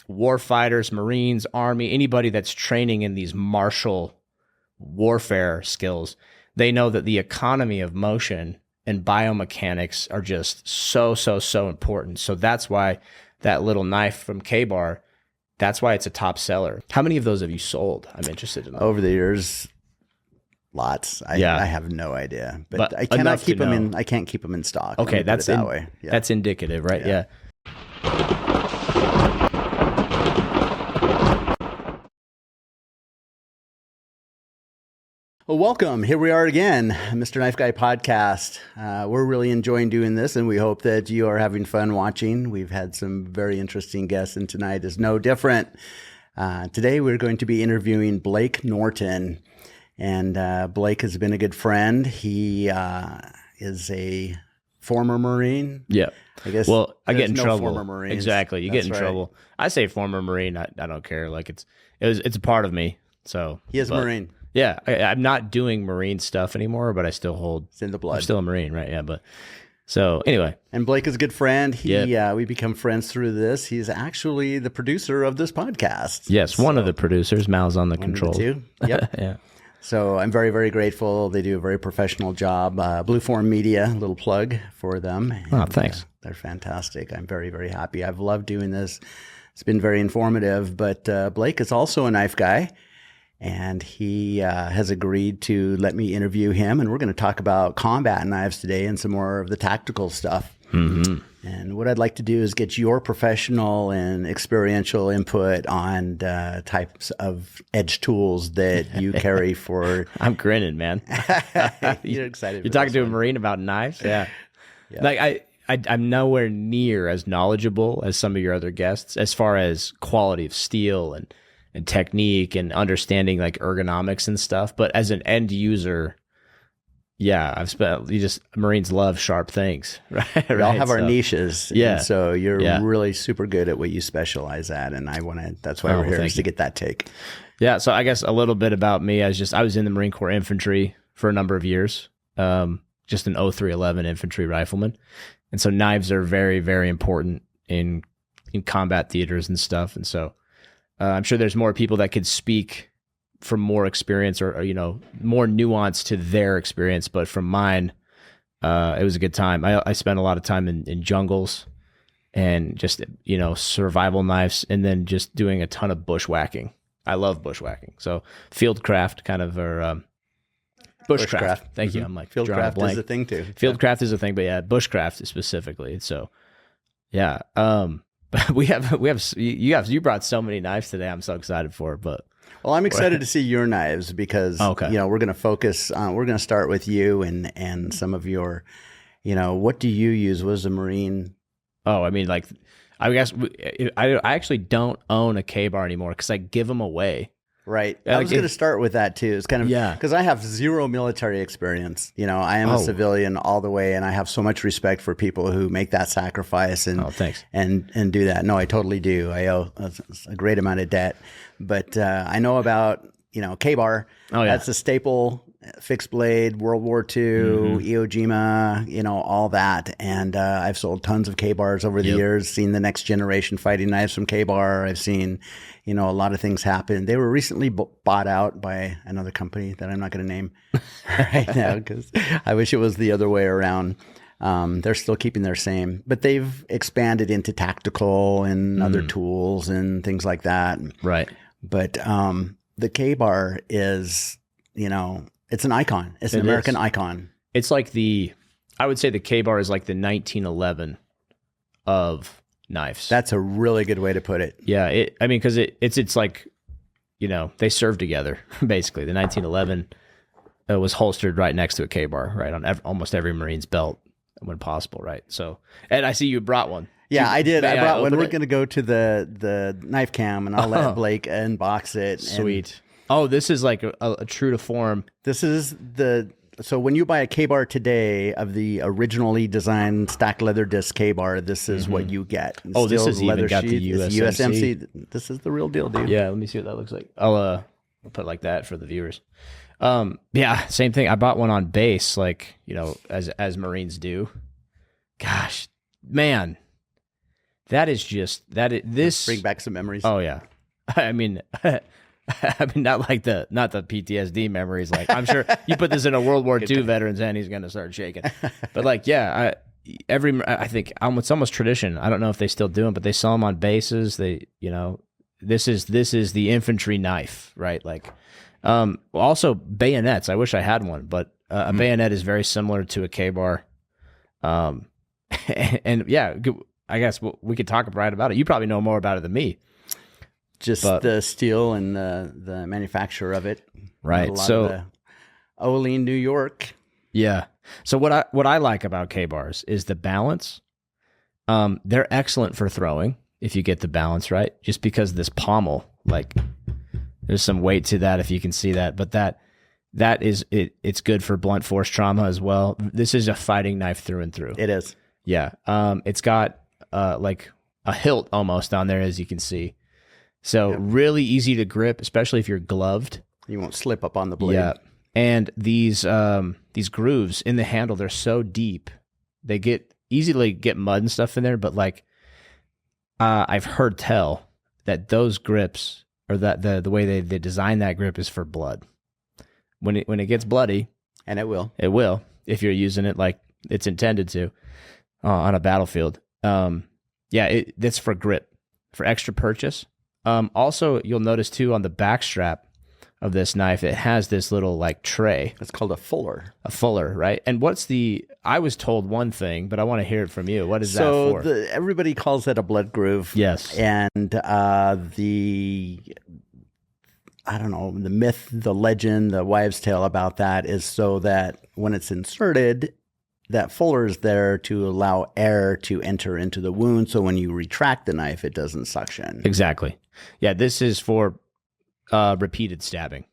war fighters, Marines, Army, anybody that's training in these martial warfare skills, they know that the economy of motion and biomechanics are just so important. So that's why that little knife from K-Bar, that's why it's a top seller. How many of those have you sold? I'm interested in that. Over the years, lots. I have no idea, but I cannot keep them in. I can't keep them in stock. Okay, that's that way. Yeah. That's indicative, right? Yeah. Well, welcome. Here we are again, Mr. Knife Guy Podcast. We're really enjoying doing this, and we hope that you are having fun watching. We've had some very interesting guests, and tonight is no different. Today, we're going to be interviewing Blake Norton, and Blake has been a good friend. He is a former Marine. Yeah. I guess. Well, I get in trouble. Former Marines. Exactly. You get in trouble. I say former Marine. I don't care. Like it's a part of me. So he is a Marine. Yeah, I'm not doing Marine stuff anymore, but I still hold. It's in the blood. I'm still a Marine, right? Yeah, but so anyway. And Blake is a good friend. We become friends through this. He's actually the producer of this podcast. Yes, one of the producers. Mal's on the controls. Yep. Yeah. So I'm very, very grateful. They do a very professional job. Blue Form Media, a little plug for them. And, thanks. They're fantastic. I'm very, very happy. I've loved doing this. It's been very informative. But Blake is also a knife guy. And he has agreed to let me interview him. And we're going to talk about combat knives today and some more of the tactical stuff. Mm-hmm. And what I'd like to do is get your professional and experiential input on types of edge tools that you carry for... I'm grinning, man. You're excited. You're talking to a Marine about knives? Yeah. Like I'm nowhere near as knowledgeable as some of your other guests as far as quality of steel and technique and understanding like ergonomics and stuff. But as an end user, Marines love sharp things, right? We all have our niches. Yeah. And so you're really super good at what you specialize at. And that's why we're here, is to get that take. Yeah. So I guess a little bit about me. I was in the Marine Corps infantry for a number of years. Just an 0311 infantry rifleman. And so knives are very, very important in combat theaters and stuff. And so, I'm sure there's more people that could speak from more experience or more nuance to their experience. But from mine, it was a good time. I spent a lot of time in jungles and just, survival knives, and then just doing a ton of bushwhacking. I love bushwhacking. So fieldcraft kind of, or bushcraft. Thank you. I'm like, fieldcraft is a thing too. Fieldcraft is a thing, but yeah, bushcraft specifically. So yeah. But you brought so many knives today. I'm so excited for it. But I'm excited to see your knives because we're going to focus on. We're going to start with you and some of your, what do you use? What is a Marine? Oh, I mean, like, I guess I actually don't own a K-Bar anymore because I give them away. Right. I was going to start with that too. It's kind of, because I have zero military experience. I am a civilian all the way, and I have so much respect for people who make that sacrifice and and do that. No, I totally do. I owe a great amount of debt, but I know about K-Bar. Oh yeah, that's a staple. Fixed blade, World War II, Iwo Jima, all that. And I've sold tons of K-Bars over the years, seen the next generation fighting knives from K-Bar. I've seen, a lot of things happen. They were recently bought out by another company that I'm not going to name right now because I wish it was the other way around. They're still keeping their same, but they've expanded into tactical and other tools and things like that. Right. But the K-Bar is, it's an icon. It's an American icon. It's like I would say the K-Bar is like the 1911 of knives. That's a really good way to put it. Yeah. Because it's like, they serve together, basically. The 1911 was holstered right next to a K-Bar, right, on almost every Marine's belt when possible, right? So, and I see you brought one. Yeah, I did. I brought one. We're going to go to the knife cam, and I'll let Blake unbox it. Sweet. This is like a true to form. This is so when you buy a K-Bar today of the originally designed stacked leather disc K-Bar, this is what you get. This is leather got the USMC. This is the real deal, dude. Yeah, let me see what that looks like. I'll put it like that for the viewers. Same thing. I bought one on base, like, as Marines do. Gosh, man. That is just this bring back some memories. Oh yeah, I mean, not the PTSD memories. Like I'm sure you put this in a World War II veteran's hand, he's gonna start shaking. But like, yeah, I think it's almost tradition. I don't know if they still do them, but they sell them on bases. This is the infantry knife, right? Like, also bayonets. I wish I had one, but a bayonet is very similar to a K-bar. And yeah, I guess we could talk right about it. You probably know more about it than me. Just the steel and the manufacture of it. Right. So Olean, New York. Yeah. So what I like about K-bars is the balance. They're excellent for throwing if you get the balance right, just because this pommel, like there's some weight to that if you can see that, but that is it's good for blunt force trauma as well. This is a fighting knife through and through. It is. Yeah. It's got like a hilt almost on there, as you can see. So really easy to grip, especially if you're gloved. You won't slip up on the blade. Yeah. And these grooves in the handle, they're so deep. They easily get mud and stuff in there, but like I've heard tell that those grips, or that the way they design that grip, is for blood. When it gets bloody, and it will if you're using it like it's intended to on a battlefield. That's for grip, for extra purchase. Also, you'll notice too on the back strap of this knife, it has this little like tray. It's called a fuller. A fuller, right? And I was told one thing, but I want to hear it from you. What is that for? So everybody calls it a blood groove. Yes. And I don't know, the myth, the legend, the wives' tale about that is so that when it's inserted, that fuller is there to allow air to enter into the wound. So when you retract the knife, it doesn't suction. Exactly. Yeah, this is for repeated stabbing.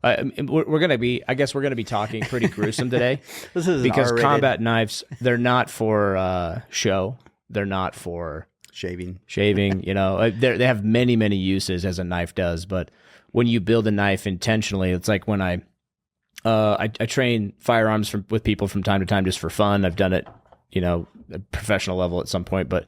We're going to be talking pretty gruesome today. This is because R-rated. Combat knives, they're not for show. They're not for shaving. They have many, many uses, as a knife does. But when you build a knife intentionally, it's like when I train firearms with people from time to time just for fun. I've done it, at professional level at some point, but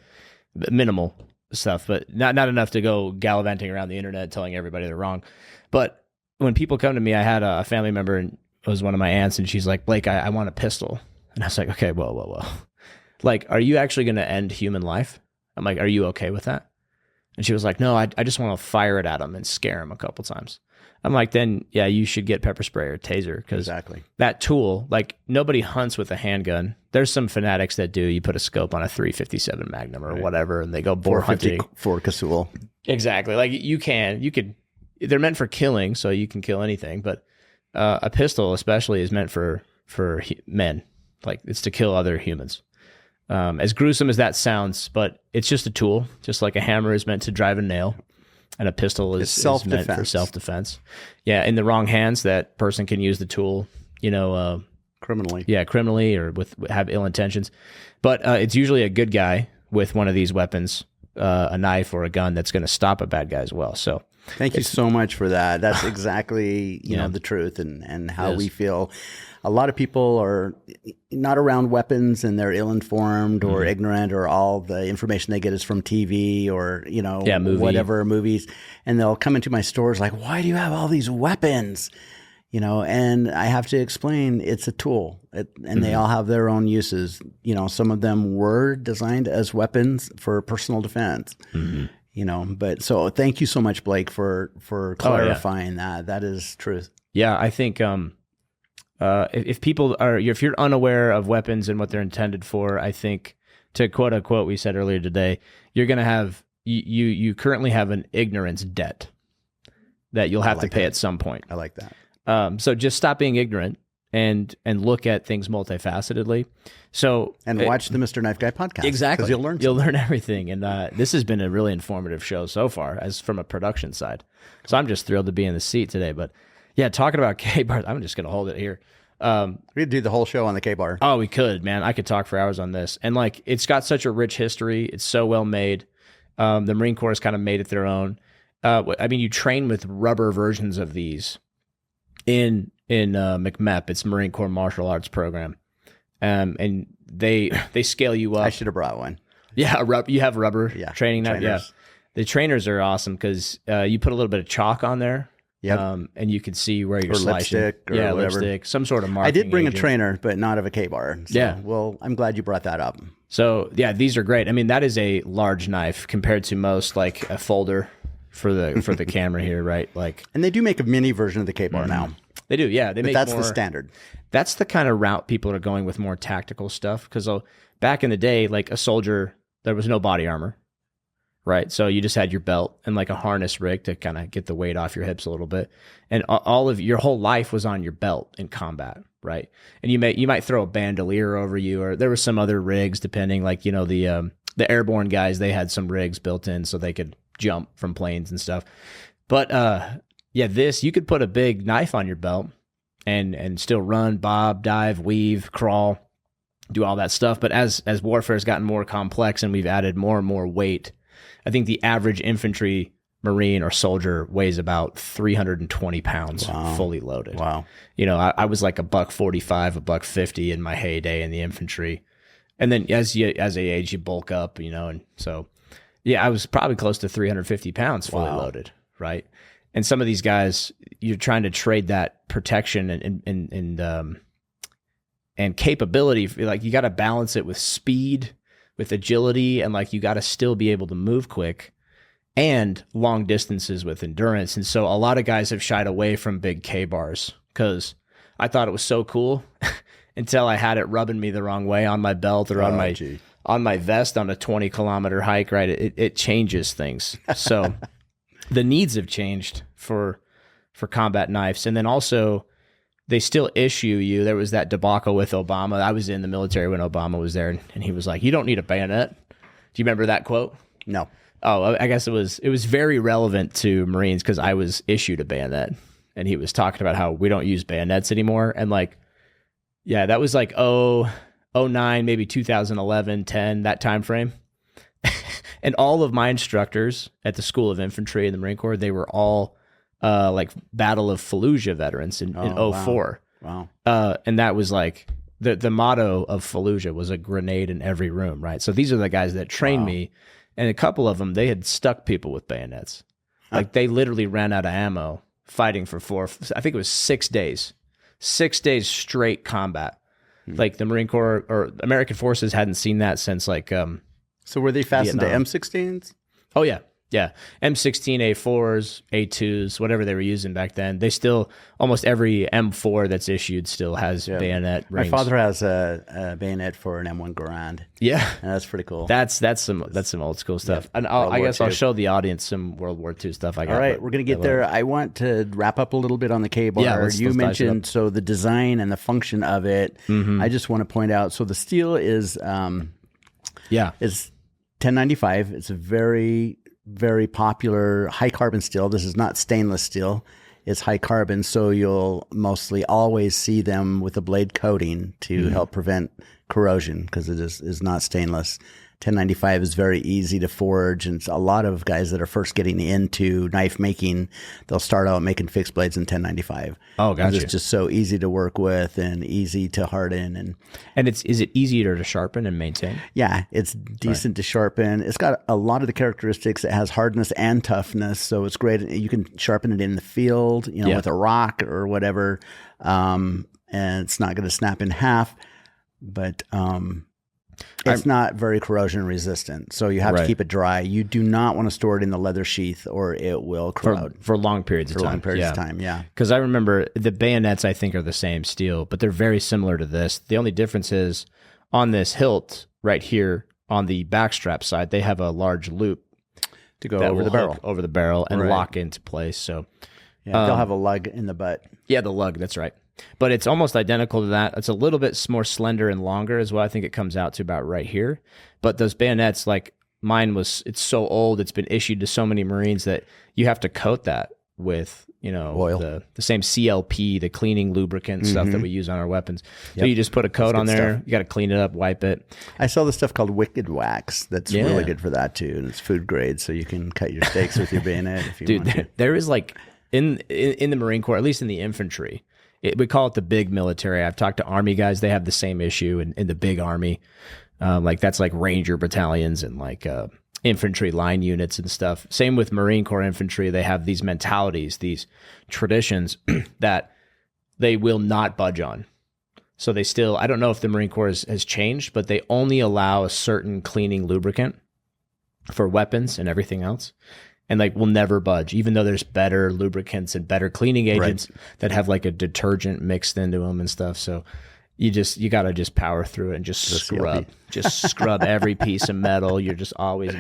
minimal stuff, but not enough to go gallivanting around the internet telling everybody they're wrong. But when people come to me, I had a family member, and it was one of my aunts, and she's like, Blake, I want a pistol. And I was like, okay, whoa. Like, are you actually going to end human life? I'm like, are you okay with that? And she was like, no, I just want to fire it at them and scare them a couple times. I'm like, then yeah, you should get pepper spray or taser, because that tool, like nobody hunts with a handgun. There's some fanatics that do. You put a scope on a 357 Magnum or whatever, and they go boar hunting. For Casull. Exactly. Like you could, they're meant for killing, so you can kill anything. But a pistol especially is meant for men. Like it's to kill other humans. As gruesome as that sounds, but it's just a tool, just like a hammer is meant to drive a nail. And a pistol is meant for self-defense. Yeah, in the wrong hands, that person can use the tool, criminally. Yeah, criminally, or have ill intentions. But it's usually a good guy with one of these weapons, a knife or a gun, that's going to stop a bad guy as well. So thank you so much for that. That's exactly the truth and how we feel. A lot of people are not around weapons, and they're ill-informed or ignorant, or all the information they get is from TV or, whatever, movies. And they'll come into my stores like, why do you have all these weapons? And I have to explain it's a tool, and they all have their own uses. Some of them were designed as weapons for personal defense. But so thank you so much, Blake, for clarifying that. That is truth. Yeah, I think if you're unaware of weapons and what they're intended for, I think, to quote unquote, we said earlier today, you're going to have, you currently have an ignorance debt that you'll have to pay at some point. I like that. So just stop being ignorant and look at things multifacetedly. And watch the Mr. Knife Guy podcast. Exactly. Because you'll learn everything. And this has been a really informative show so far, as from a production side. So I'm just thrilled to be in the seat today. But yeah, talking about K-bars, I'm just going to hold it here. We'd do the whole show on the K-bar. Oh, we could, man. I could talk for hours on this. And like, it's got such a rich history. It's so well made. The Marine Corps has kind of made it their own. You train with rubber versions of these in MCMEP. It's Marine Corps Martial Arts Program. And they scale you up. I should have brought one. Yeah, you have rubber training knife. Yeah, the trainers are awesome because you put a little bit of chalk on there. Yeah, and you can see where you're slicing. Lipstick or whatever. Lipstick, some sort of marking. I did bring agent. A trainer, but not of a K-bar. So, well, I'm glad you brought that up. So yeah, these are great. I mean, that is a large knife compared to most, like a folder for the camera here, right? Like, and they do make a mini version of the K-bar now. They do, yeah. They make that's the standard. That's the kind of route people are going with, more tactical stuff. Because back in the day, like a soldier, there was no body armor. Right. So you just had your belt and like a harness rig to kind of get the weight off your hips a little bit. And all of your whole life was on your belt in combat. Right. And you might throw a bandolier over you, or there were some other rigs depending, like, you know, the airborne guys, they had some rigs built in so they could jump from planes and stuff. But you could put a big knife on your belt and still run, bob, dive, weave, crawl, do all that stuff. But as warfare has gotten more complex and we've added more and more weight, I think the average infantry, Marine, or soldier weighs about 320 pounds fully loaded. Wow. You know, I was like $145, $150 in my heyday in the infantry. And then as I age, you bulk up, you know, and so, yeah, I was probably close to 350 pounds fully loaded, right? And some of these guys, you're trying to trade that protection and capability. Like, you got to balance it with speed, with agility, and like you got to still be able to move quick, and long distances with endurance. And so a lot of guys have shied away from big K-bars because I thought it was so cool until I had it rubbing me the wrong way on my belt or on my vest on a 20-kilometer hike, right? It changes things. So the needs have changed for combat knives. And then also, they still issue you. There was that debacle with Obama. I was in the military when Obama was there, and he was like, "You don't need a bayonet." Do you remember that quote? No. Oh, I guess it was very relevant to Marines because I was issued a bayonet, and he was talking about how we don't use bayonets anymore. And like, yeah, that was like 09, maybe 2011, 10, that time frame. And all of my instructors at the School of Infantry in the Marine Corps, they were all like Battle of Fallujah veterans in 04. Wow. And that was like the motto of Fallujah was a grenade in every room, right? So these are the guys that trained me, and a couple of them, they had stuck people with bayonets. Like, they literally ran out of ammo fighting for 6 days. 6 days straight combat. Like, the Marine Corps or American forces hadn't seen that since like so were they fastened Vietnam. to M16s? Oh yeah. Yeah, M16, A4s, A2s, whatever they were using back then. They still, almost every M4 that's issued still has bayonet rings. My father has a bayonet for an M1 Garand. Yeah, and that's pretty cool. That's some old school stuff. And I guess I'll show the audience some World War II stuff I got. All right, we're gonna get there. I want to wrap up a little bit on the K-bar. Yeah, you mentioned the design and the function of it. I just want to point out. So the steel is is 1095. It's a very popular high carbon steel. This is not stainless steel. It's high carbon, so you'll mostly always see them with a blade coating to help prevent corrosion because it is not stainless. 1095 is very easy to forge, and a lot of guys that are first getting into knife making, they'll start out making fixed blades in 1095. Oh, gotcha. It's just so easy to work with and easy to harden. And is it easier to sharpen and maintain? Yeah, it's decent to sharpen. It's got a lot of the characteristics. It has hardness and toughness, so it's great. You can sharpen it in the field, with a rock or whatever, and it's not going to snap in half, but it's not very corrosion resistant, so you have to keep it dry. You do not want to store it in the leather sheath, or it will corrode for long periods of time. Long periods of time, yeah. Because I remember the bayonets, I think, are the same steel, but they're very similar to this. The only difference is on this hilt right here on the backstrap side, they have a large loop to go over the barrel and lock into place. So they'll have a lug in the butt. Yeah, the lug. That's right. But it's almost identical to that. It's a little bit more slender and longer is what I think it comes out to about right here. But those bayonets, like mine it's so old, it's been issued to so many Marines that you have to coat that with, oil. The same CLP, the cleaning lubricant stuff that we use on our weapons. So you just put a coat on there. Stuff. You got to clean it up, wipe it. I saw this stuff called Wicked Wax. That's really good for that too. And it's food grade, so you can cut your steaks with your bayonet if you want to. There is like in the Marine Corps, at least in the infantry, we call it the big military. I've talked to Army guys. They have the same issue in the big Army. Like that's like Ranger battalions and like infantry line units and stuff. Same with Marine Corps infantry. They have these mentalities, these traditions that they will not budge on. So they still, I don't know if the Marine Corps has changed, but they only allow a certain cleaning lubricant for weapons and everything else. And like will never budge, even though there's better lubricants and better cleaning agents that have like a detergent mixed into them and stuff. So you got to just power through it and just scrub, just scrub every piece of metal. You're just always,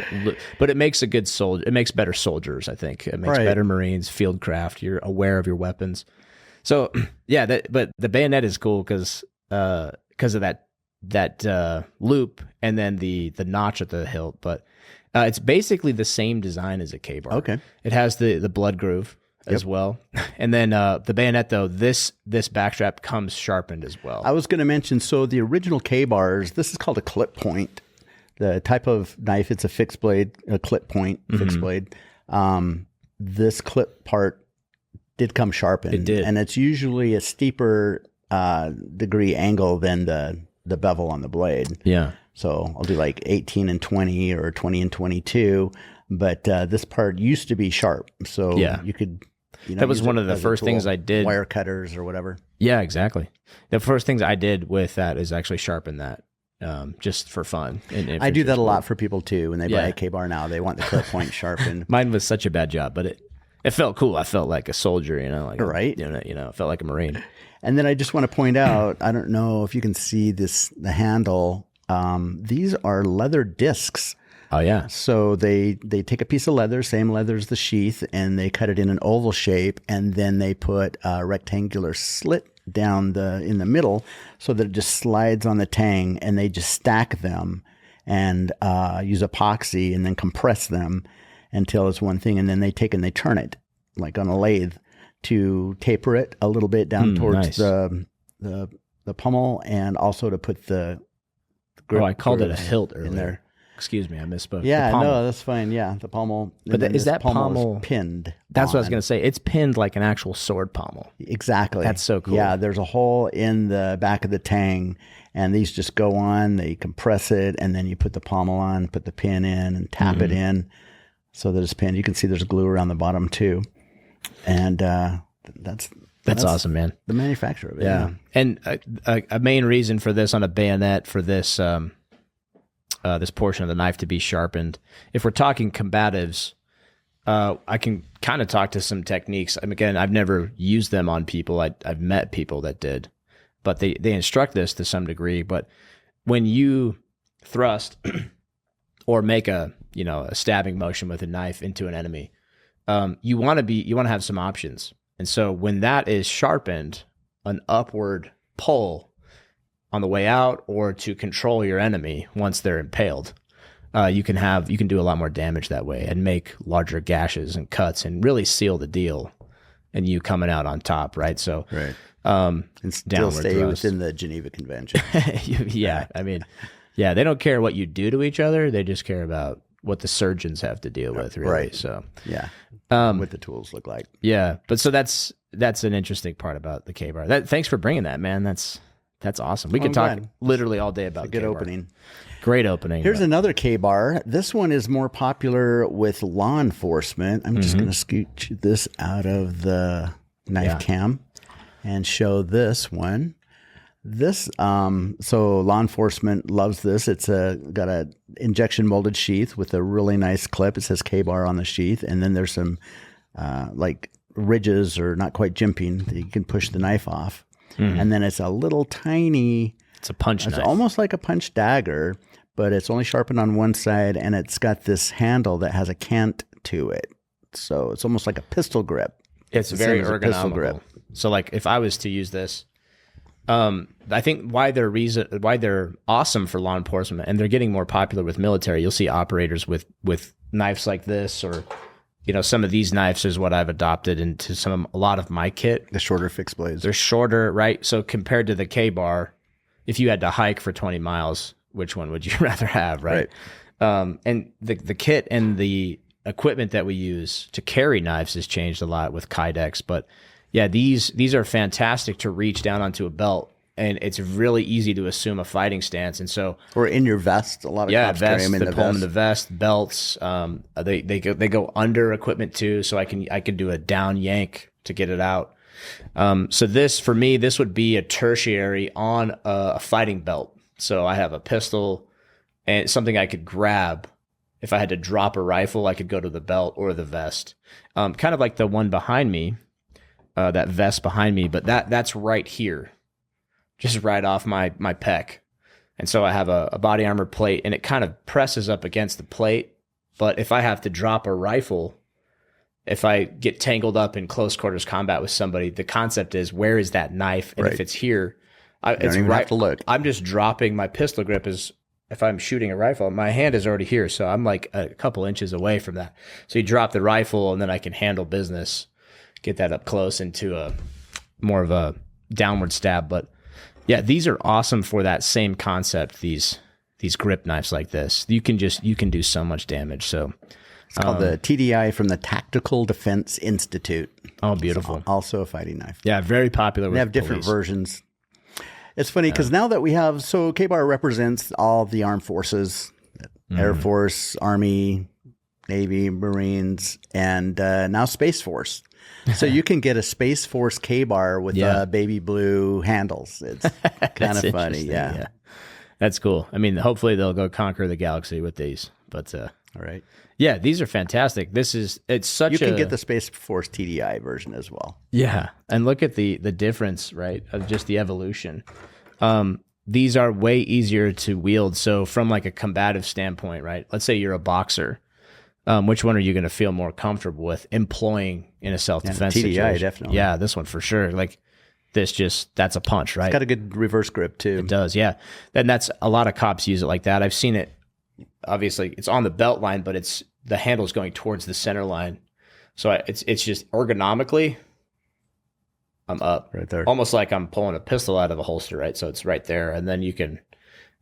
but it makes a good soldier. It makes better soldiers. I think it makes better Marines, field craft. You're aware of your weapons. So yeah, but the bayonet is cool because of that loop and then the notch at the hilt. But it's basically the same design as a K-bar. Okay, it has the blood groove as well, and then the bayonet though this backstrap comes sharpened as well. I was going to mention, so the original K-bars, this is called a clip point. The type of knife, it's a fixed blade, a clip point fixed blade. This clip part did come sharpened. It did. And it's usually a steeper degree angle than the bevel on the blade. Yeah. So I'll do like 18 and 20 or 20 and 22. But this part used to be sharp. So you could, that was one of the first things I did. Wire cutters or whatever. Yeah, exactly. The first things I did with that is actually sharpen that. Just for fun. I do that a lot for people too. When they buy a K-bar now, they want the clip point sharpened. Mine was such a bad job, but it felt cool. I felt like a soldier, like I felt like a Marine. And then I just want to point out, I don't know if you can see the handle. These are leather discs. Oh yeah. So they take a piece of leather, same leather as the sheath, and they cut it in an oval shape, and then they put a rectangular slit down in the middle so that it just slides on the tang, and they just stack them and use epoxy and then compress them until it's one thing, and then they take and they turn it like on a lathe to taper it a little bit down towards the pommel, and also to put the grip. Oh, I called it a hilt earlier. In there. Excuse me, I misspoke. Yeah, no, that's fine. Yeah, the pommel. But is that pommel pinned? That's what I was going to say. It's pinned like an actual sword pommel. Exactly. That's so cool. Yeah, there's a hole in the back of the tang, and these just go on. They compress it, and then you put the pommel on, put the pin in, and tap it in so that it's pinned. You can see there's glue around the bottom too, and that's awesome, man. The manufacturer of it. Yeah, and a main reason for this on a bayonet for this. This portion of the knife to be sharpened. If we're talking combatives, I can kind of talk to some techniques. Again, I've never used them on people. I've met people that did, but they instruct this to some degree. But when you thrust or make a stabbing motion with a knife into an enemy, you want to have some options. And so when that is sharpened, an upward pull on the way out, or to control your enemy once they're impaled, you can do a lot more damage that way and make larger gashes and cuts and really seal the deal, and you coming out on top, right? So, and still stay within the Geneva Convention. Yeah, they don't care what you do to each other; they just care about what the surgeons have to deal with, really. Right. So, what the tools look like. Yeah, but so that's an interesting part about the K-bar. Thanks for bringing that, man. That's awesome. We could talk literally all day about a good opening. Great opening. Here's another K-bar. This one is more popular with law enforcement. I'm just going to scooch this out of the knife cam and show this one. This, so law enforcement loves this. It's got a injection molded sheath with a really nice clip. It says K-bar on the sheath, and then there's some like ridges or not quite jimping that you can push the knife off. And then it's a little tiny. It's a punch knife. It's almost like a punch dagger, but it's only sharpened on one side, and it's got this handle that has a cant to it. So it's almost like a pistol grip. It's very ergonomical. So like if I was to use this, I think why they're awesome for law enforcement, and they're getting more popular with military. You'll see operators with knives like this, or some of these knives is what I've adopted into a lot of my kit. The shorter fixed blades. They're shorter, right? So compared to the K-bar, if you had to hike for 20 miles, which one would you rather have, right? And the kit and the equipment that we use to carry knives has changed a lot with Kydex. But yeah, these are fantastic to reach down onto a belt and it's really easy to assume a fighting stance. And so, or in your vest, a lot of cops carry them in the vest. Pull them in the vest, belts. They go under equipment too, so I can do a down yank to get it out. So this, for me, this would be a tertiary on a fighting belt. So I have a pistol and something I could grab. If I had to drop a rifle, I could go to the belt or the vest. Kind of like the one behind me, that vest behind me, but that's right here, just right off my pec. And so I have a body armor plate, and it kind of presses up against the plate. But if I have to drop a rifle, if I get tangled up in close quarters combat with somebody, the concept is, where is that knife? And if it's here, it's don't even have to look. I'm just dropping my pistol grip. If I'm shooting a rifle, my hand is already here. So I'm like a couple inches away from that. So you drop the rifle, and then I can handle business, get that up close into a more of a downward stab. But yeah, these are awesome for that same concept. These grip knives like this, you can do so much damage. So it's called the TDI from the Tactical Defense Institute. Oh, beautiful. It's also a fighting knife. Yeah, very popular. They have different versions. It's funny because now that we have, so K-Bar represents all the armed forces, Air Force, Army, Navy, Marines, and now Space Force. So you can get a Space Force K-Bar with baby blue handles. It's kind of funny. Yeah. That's cool. I mean, hopefully they'll go conquer the galaxy with these. But all right. Yeah, these are fantastic. You can get the Space Force TDI version as well. Yeah, and look at the difference, right, of just the evolution. These are way easier to wield. So from like a combative standpoint, right? Let's say you're a boxer. Which one are you going to feel more comfortable with employing in a self-defense TDI, situation? definitely. Yeah, this one for sure. Like that's a punch, right? It's got a good reverse grip too. It does, yeah. And that's a lot of cops use it like that. I've seen it. Obviously, it's on the belt line, but the handle's going towards the center line. So it's just ergonomically, I'm up right there, almost like I'm pulling a pistol out of a holster, right? So it's right there, and then you can,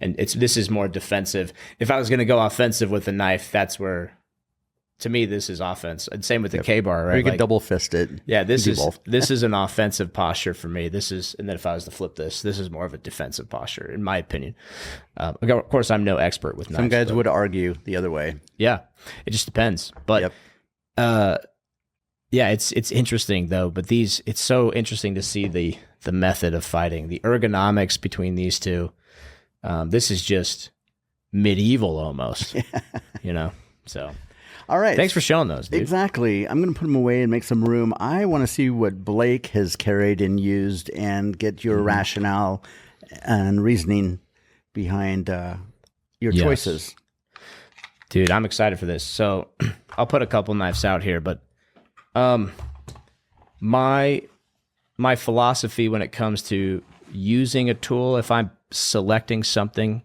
and this is more defensive. If I was going to go offensive with a knife, that's where, to me, this is offense. And same with the K-bar, right? Or you can double fist it. Yeah, this is an offensive posture for me. And then if I was to flip this is more of a defensive posture, in my opinion. Of course, I'm no expert with knives. Some guys would argue the other way. Yeah, it just depends. But yeah, it's interesting though. But it's so interesting to see the method of fighting, the ergonomics between these two. This is just medieval almost, So. All right. Thanks for showing those, dude. Exactly. I'm going to put them away and make some room. I want to see what Blake has carried and used and get your rationale and reasoning behind your choices. Dude, I'm excited for this. So I'll put a couple knives out here, but my philosophy when it comes to using a tool, if I'm selecting something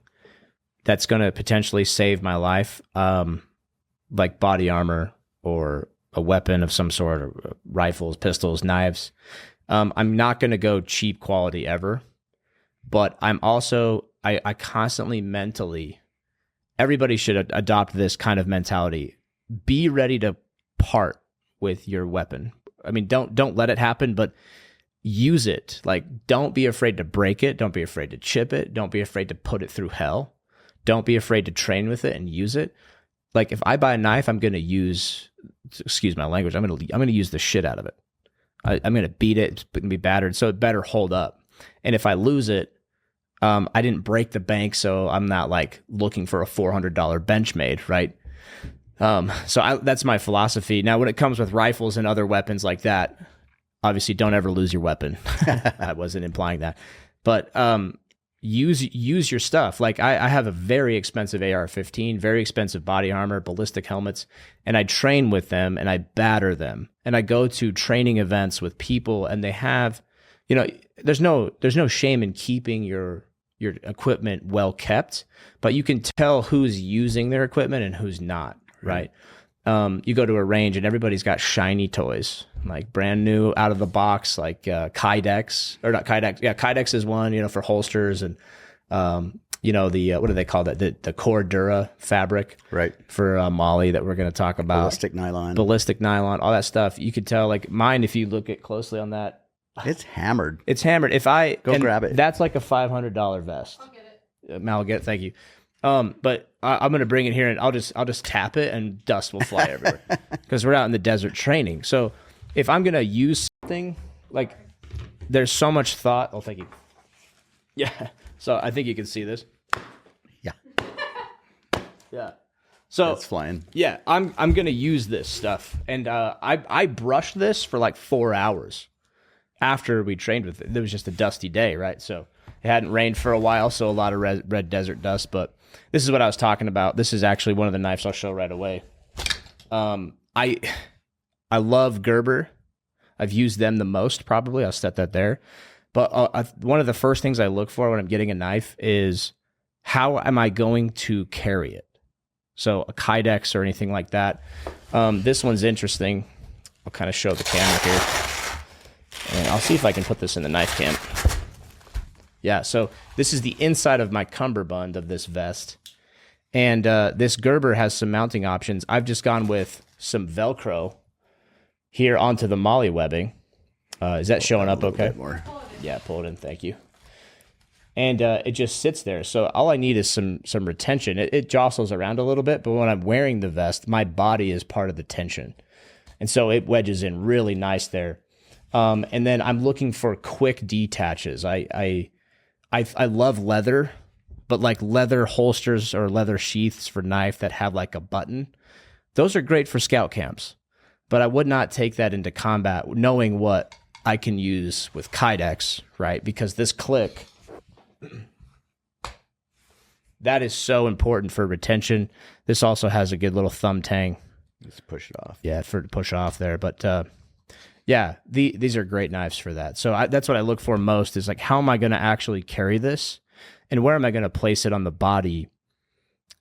that's going to potentially save my life, like body armor or a weapon of some sort, or rifles, pistols, knives, I'm not going to go cheap quality ever. But I'm also, I constantly mentally, everybody should adopt this kind of mentality. Be ready to part with your weapon. I mean, don't let it happen, but use it. Like, don't be afraid to break it. Don't be afraid to chip it. Don't be afraid to put it through hell. Don't be afraid to train with it and use it. Like, if I buy a knife, I'm going to use, excuse my language, I'm going to use the shit out of it. I'm going to beat it. It's going to be battered, so it better hold up. And if I lose it, I didn't break the bank, so I'm not like looking for a $400 Benchmade, right? So that's my philosophy. Now, when it comes with rifles and other weapons like that, obviously don't ever lose your weapon. I wasn't implying that. But use your stuff. Like I have a very expensive AR-15, very expensive body armor, ballistic helmets, and I train with them and I batter them. And I go to training events with people, and they have, there's no shame in keeping your equipment well kept, but you can tell who's using their equipment and who's not, right? You go to a range and everybody's got shiny toys, like brand new out of the box, like Kydex, or not Kydex. Yeah, Kydex is one, for holsters, and the what do they call that? The Cordura fabric, right? For MOLLE that we're going to talk about. Ballistic nylon, all that stuff. You could tell, like mine, if you look at closely on that, It's hammered. It's hammered. If I go grab it, that's like a $500 vest. I'll get it. Mal, get it. Thank you. But I'm gonna bring it here, and I'll just tap it, and dust will fly everywhere because we're out in the desert training. So if I'm gonna use something, like, there's so much thought. Oh, thank you. Yeah. So I think you can see this. Yeah. Yeah. So it's flying. Yeah, I'm gonna use this stuff, and I brushed this for like 4 hours after we trained with it. It was just a dusty day, right? So it hadn't rained for a while, so a lot of red desert dust. But this is what I was talking about. This is actually one of the knives I'll show right away. I love Gerber. I've used them the most, probably. I'll set that there. But one of the first things I look for when I'm getting a knife is, how am I going to carry it? So a Kydex or anything like that. This one's interesting. I'll kind of show the camera here. And I'll see if I can put this in the knife cam. Yeah, so this is the inside of my cummerbund of this vest. And this Gerber has some mounting options. I've just gone with some Velcro here onto the MOLLE webbing. Is that showing up okay? More. Yeah, pull it in, thank you. And it just sits there. So all I need is some retention. It jostles around a little bit, but when I'm wearing the vest, my body is part of the tension. And so it wedges in really nice there. And then I'm looking for quick detaches. I love leather, but like leather holsters or leather sheaths for knife that have like a button. Those are great for scout camps, but I would not take that into combat knowing what I can use with Kydex, right? Because this click, that is so important for retention. This also has a good little thumb tang. Just push it off. Yeah, for push off there. But yeah, these are great knives for that. So that's what I look for most, is like, how am I going to actually carry this, and where am I going to place it on the body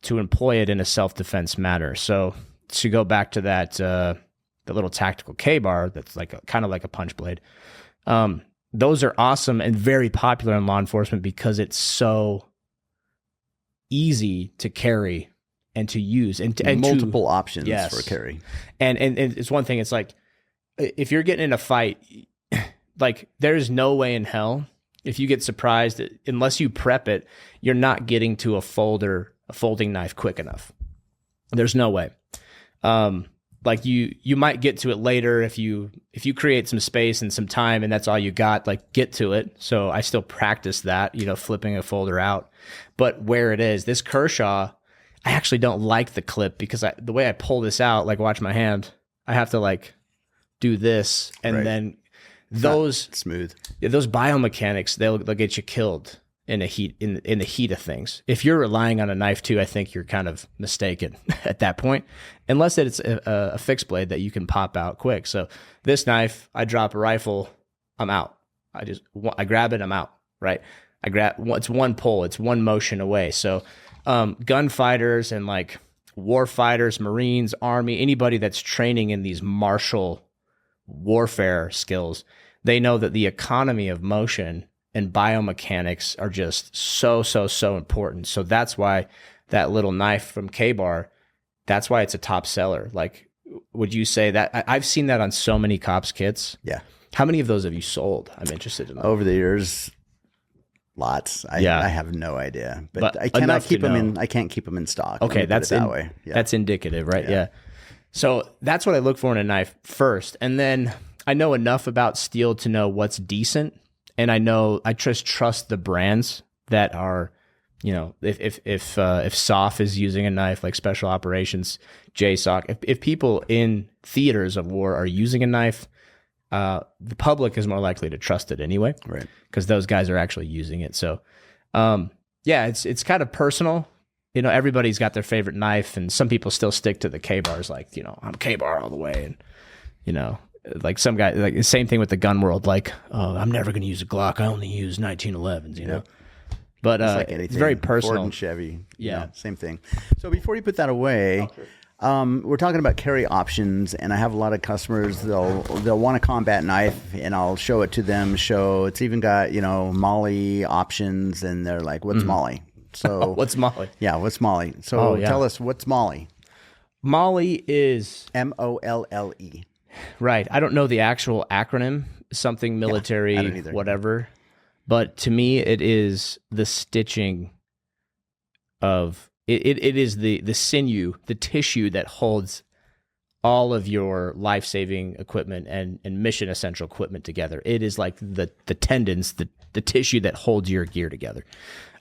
to employ it in a self-defense manner? So to go back to that the little tactical K-bar that's like kind of like a punch blade. Those are awesome and very popular in law enforcement because it's so easy to carry and to use, and multiple options for carry. And it's one thing. It's like, if you're getting in a fight, like, there's no way in hell, if you get surprised, unless you prep it, you're not getting to a folding knife quick enough. There's no way. Like you might get to it later if you create some space and some time and that's all you got, like, get to it. So I still practice that, flipping a folder out. But where it is, this Kershaw, I actually don't like the clip because the way I pull this out, like, watch my hand, I have to like do this, and then those smooth. Yeah, those biomechanics, they'll get you killed in the heat of things. If you're relying on a knife too, I think you're kind of mistaken at that point, unless it's a fixed blade that you can pop out quick. So this knife, I drop a rifle, I'm out. I grab it, I'm out, right? It's one pull, it's one motion away. So gunfighters and like war fighters, Marines, Army, anybody that's training in these martial warfare skills, they know that the economy of motion and biomechanics are just so important. So that's why that little knife from K-Bar, that's why it's a top seller. Like, would you say that? I've seen that on so many cops kits. Yeah. How many of those have you sold? I'm interested in that. Over the years, lots. I have no idea, but I cannot keep them in. I can't keep them in stock. Okay, that's that way. Yeah. That's indicative, right? Yeah. So that's what I look for in a knife first, and then I know enough about steel to know what's decent, and I just trust the brands that are, if SOF is using a knife, like Special Operations, JSOC, if people in theaters of war are using a knife, the public is more likely to trust it anyway, right? Because those guys are actually using it. So, it's kind of personal. Everybody's got their favorite knife, and some people still stick to the K-bars. Like, I'm K-bar all the way, and like some guy, like the same thing with the gun world. Like, oh, I'm never going to use a Glock. I only use 1911s. You know. But like it's very personal. Ford and Chevy, same thing. So before you put that away. We're talking about carry options, and I have a lot of customers, they'll want a combat knife, and I'll show it to them. It's even got, MOLLE options, and they're like, what's MOLLE? So what's MOLLE? Yeah, what's MOLLE? So tell us, what's MOLLE? MOLLE is MOLLE. Right. I don't know the actual acronym. something military, whatever. But to me, it is the stitching of it is the sinew, the tissue that holds all of your life-saving equipment and mission essential equipment together. It is like the tendons, the tissue that holds your gear together.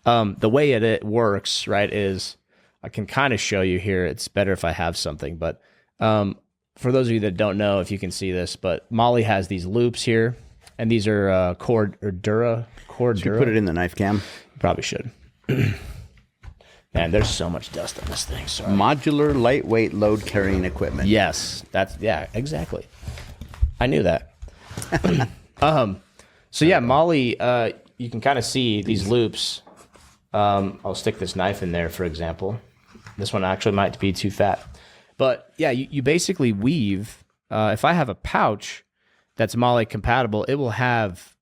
The way it works, right, is I can kind of show you here. It's better if I have something, but for those of you that don't know, if you can see this, but MOLLE has these loops here, and these are Cordura. Should you put it in the knife cam? Probably should. Man, there's so much dust on this thing. Sorry. Modular, lightweight, load-carrying equipment. Yes, exactly. I knew that. So yeah, MOLLE, you can kind of see these loops. I'll stick this knife in there, for example. This one actually might be too fat. But yeah, you basically weave. If I have a pouch that's MOLLE compatible, it will have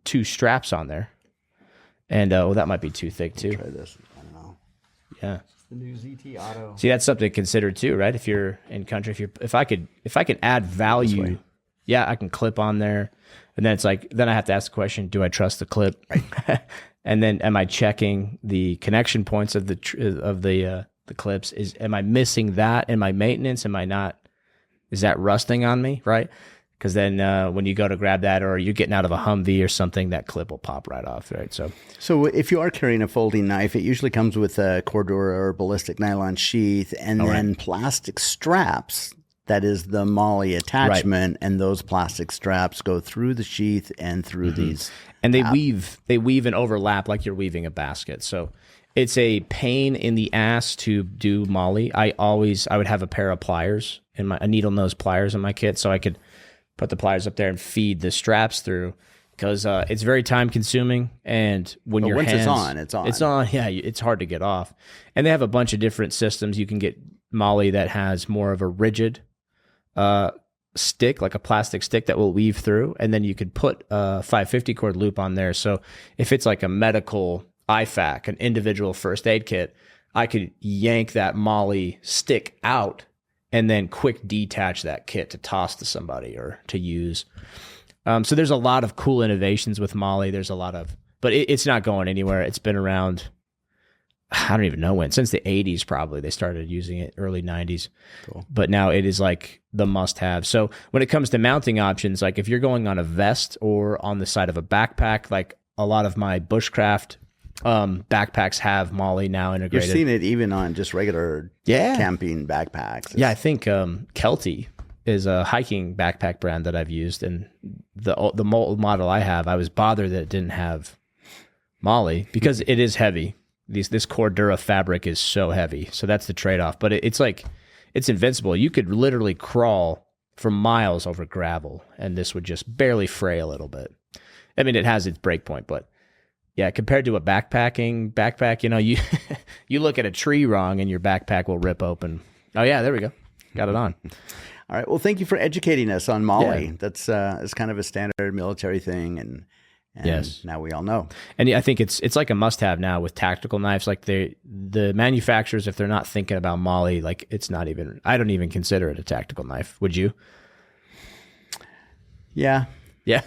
2 straps on there. And that might be too thick too. Try this. I don't know. Yeah. It's the new ZT Auto. See, that's something to consider too, right? If you're in country, if I could add value, yeah, I can clip on there. And then it's like, then I have to ask the question, do I trust the clip? Right. And then am I checking the connection points of the clips? Am I missing that in my maintenance? Am I not? Is that rusting on me? Right? Because then when you go to grab that, or you're getting out of a Humvee or something, that clip will pop right off, right? So if you are carrying a folding knife, it usually comes with a Cordura or ballistic nylon sheath, and then plastic straps. That is the MOLLE attachment, and those plastic straps go through the sheath and through these. And they weave and overlap like you're weaving a basket. So it's a pain in the ass to do MOLLE. I would have a pair of pliers a needle nose pliers in my kit, so I could put the pliers up there and feed the straps through, because it's very time consuming. And when your hands, it's on. Yeah, it's hard to get off. And they have a bunch of different systems. You can get MOLLE that has more of a rigid stick, like a plastic stick that will weave through, and then you could put a 550 cord loop on there. So if it's like a medical IFAC, an individual first aid kit, I could yank that MOLLE stick out and then quick detach that kit to toss to somebody or to use. So there's a lot of cool innovations with MOLLE. There's a lot of, but it's not going anywhere. It's been around, I don't even know when, since the 80s probably. They started using it, early 90s. Cool. But now it is like the must-have. So when it comes to mounting options, like if you're going on a vest or on the side of a backpack, like a lot of my Bushcraft backpacks have MOLLE now integrated. You've seen it even on just regular camping backpacks. Yeah, I think Kelty is a hiking backpack brand that I've used, and the model I have, I was bothered that it didn't have MOLLE because it is heavy. This Cordura fabric is so heavy, so that's the trade-off. But it's like, it's invincible. You could literally crawl for miles over gravel, and this would just barely fray a little bit. I mean, it has its break point, but yeah, compared to a backpack, you you look at a tree wrong, and your backpack will rip open. Oh yeah, there we go, got it on. All right. Well, thank you for educating us on MOLLE. Yeah. That's it's kind of a standard military thing, and yes, now we all know. And I think it's like a must-have now with tactical knives. Like the manufacturers, if they're not thinking about MOLLE, like it's not even. I don't even consider it a tactical knife. Would you? Yeah. Yeah.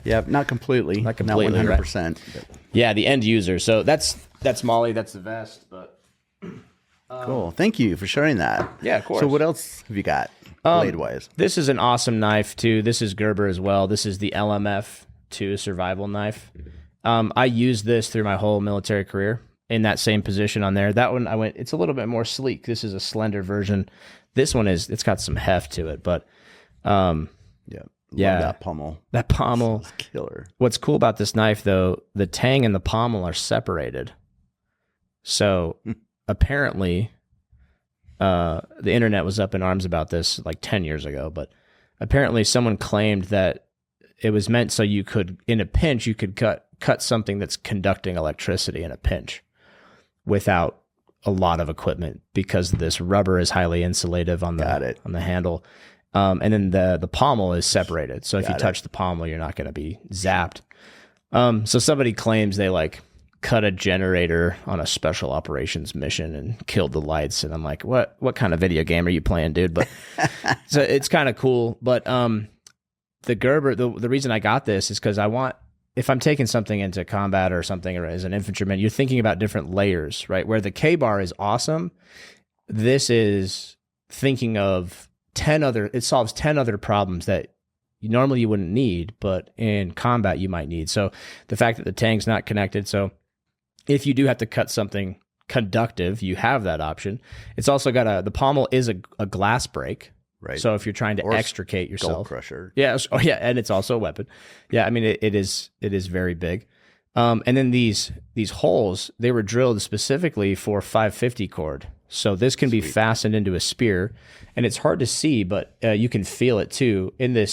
Yeah. Not completely. Not 100%. Right? Yeah, the end user. So that's MOLLE. That's the vest. But cool. Thank you for sharing that. Yeah, of course. So what else have you got blade-wise? This is an awesome knife too. This is Gerber as well. This is the LMF 2 survival knife. I used this through my whole military career in that same position on there. That one it's a little bit more sleek. This is a slender version. This one it's got some heft to it, but yeah, that pommel. That pommel is killer. What's cool about this knife though, the tang and the pommel are separated. So apparently the internet was up in arms about this like 10 years ago, but apparently someone claimed that it was meant so you could, in a pinch, you could cut something that's conducting electricity in a pinch without a lot of equipment, because this rubber is highly insulative on the handle. And then the pommel is separated. So if you touch the pommel, you're not going to be zapped. So somebody claims they like cut a generator on a special operations mission and killed the lights. And I'm like, what kind of video game are you playing, dude? But so it's kind of cool. But the Gerber, the reason I got this is because if I'm taking something into combat or something, or as an infantryman, you're thinking about different layers, right? Where the K-bar is awesome, this is thinking of it solves 10 other problems that normally you wouldn't need, but in combat you might need. So the fact that the tank's not connected, so if you do have to cut something conductive, you have that option. It's also got the pommel is a glass break. Right. So if you're trying to extricate yourself, gold crusher. Yeah. Oh, yeah, and it's also a weapon. Yeah. I mean, it is very big. And then these holes, they were drilled specifically for 550 cord. So this can be fastened into a spear, and it's hard to see, but you can feel it too. In the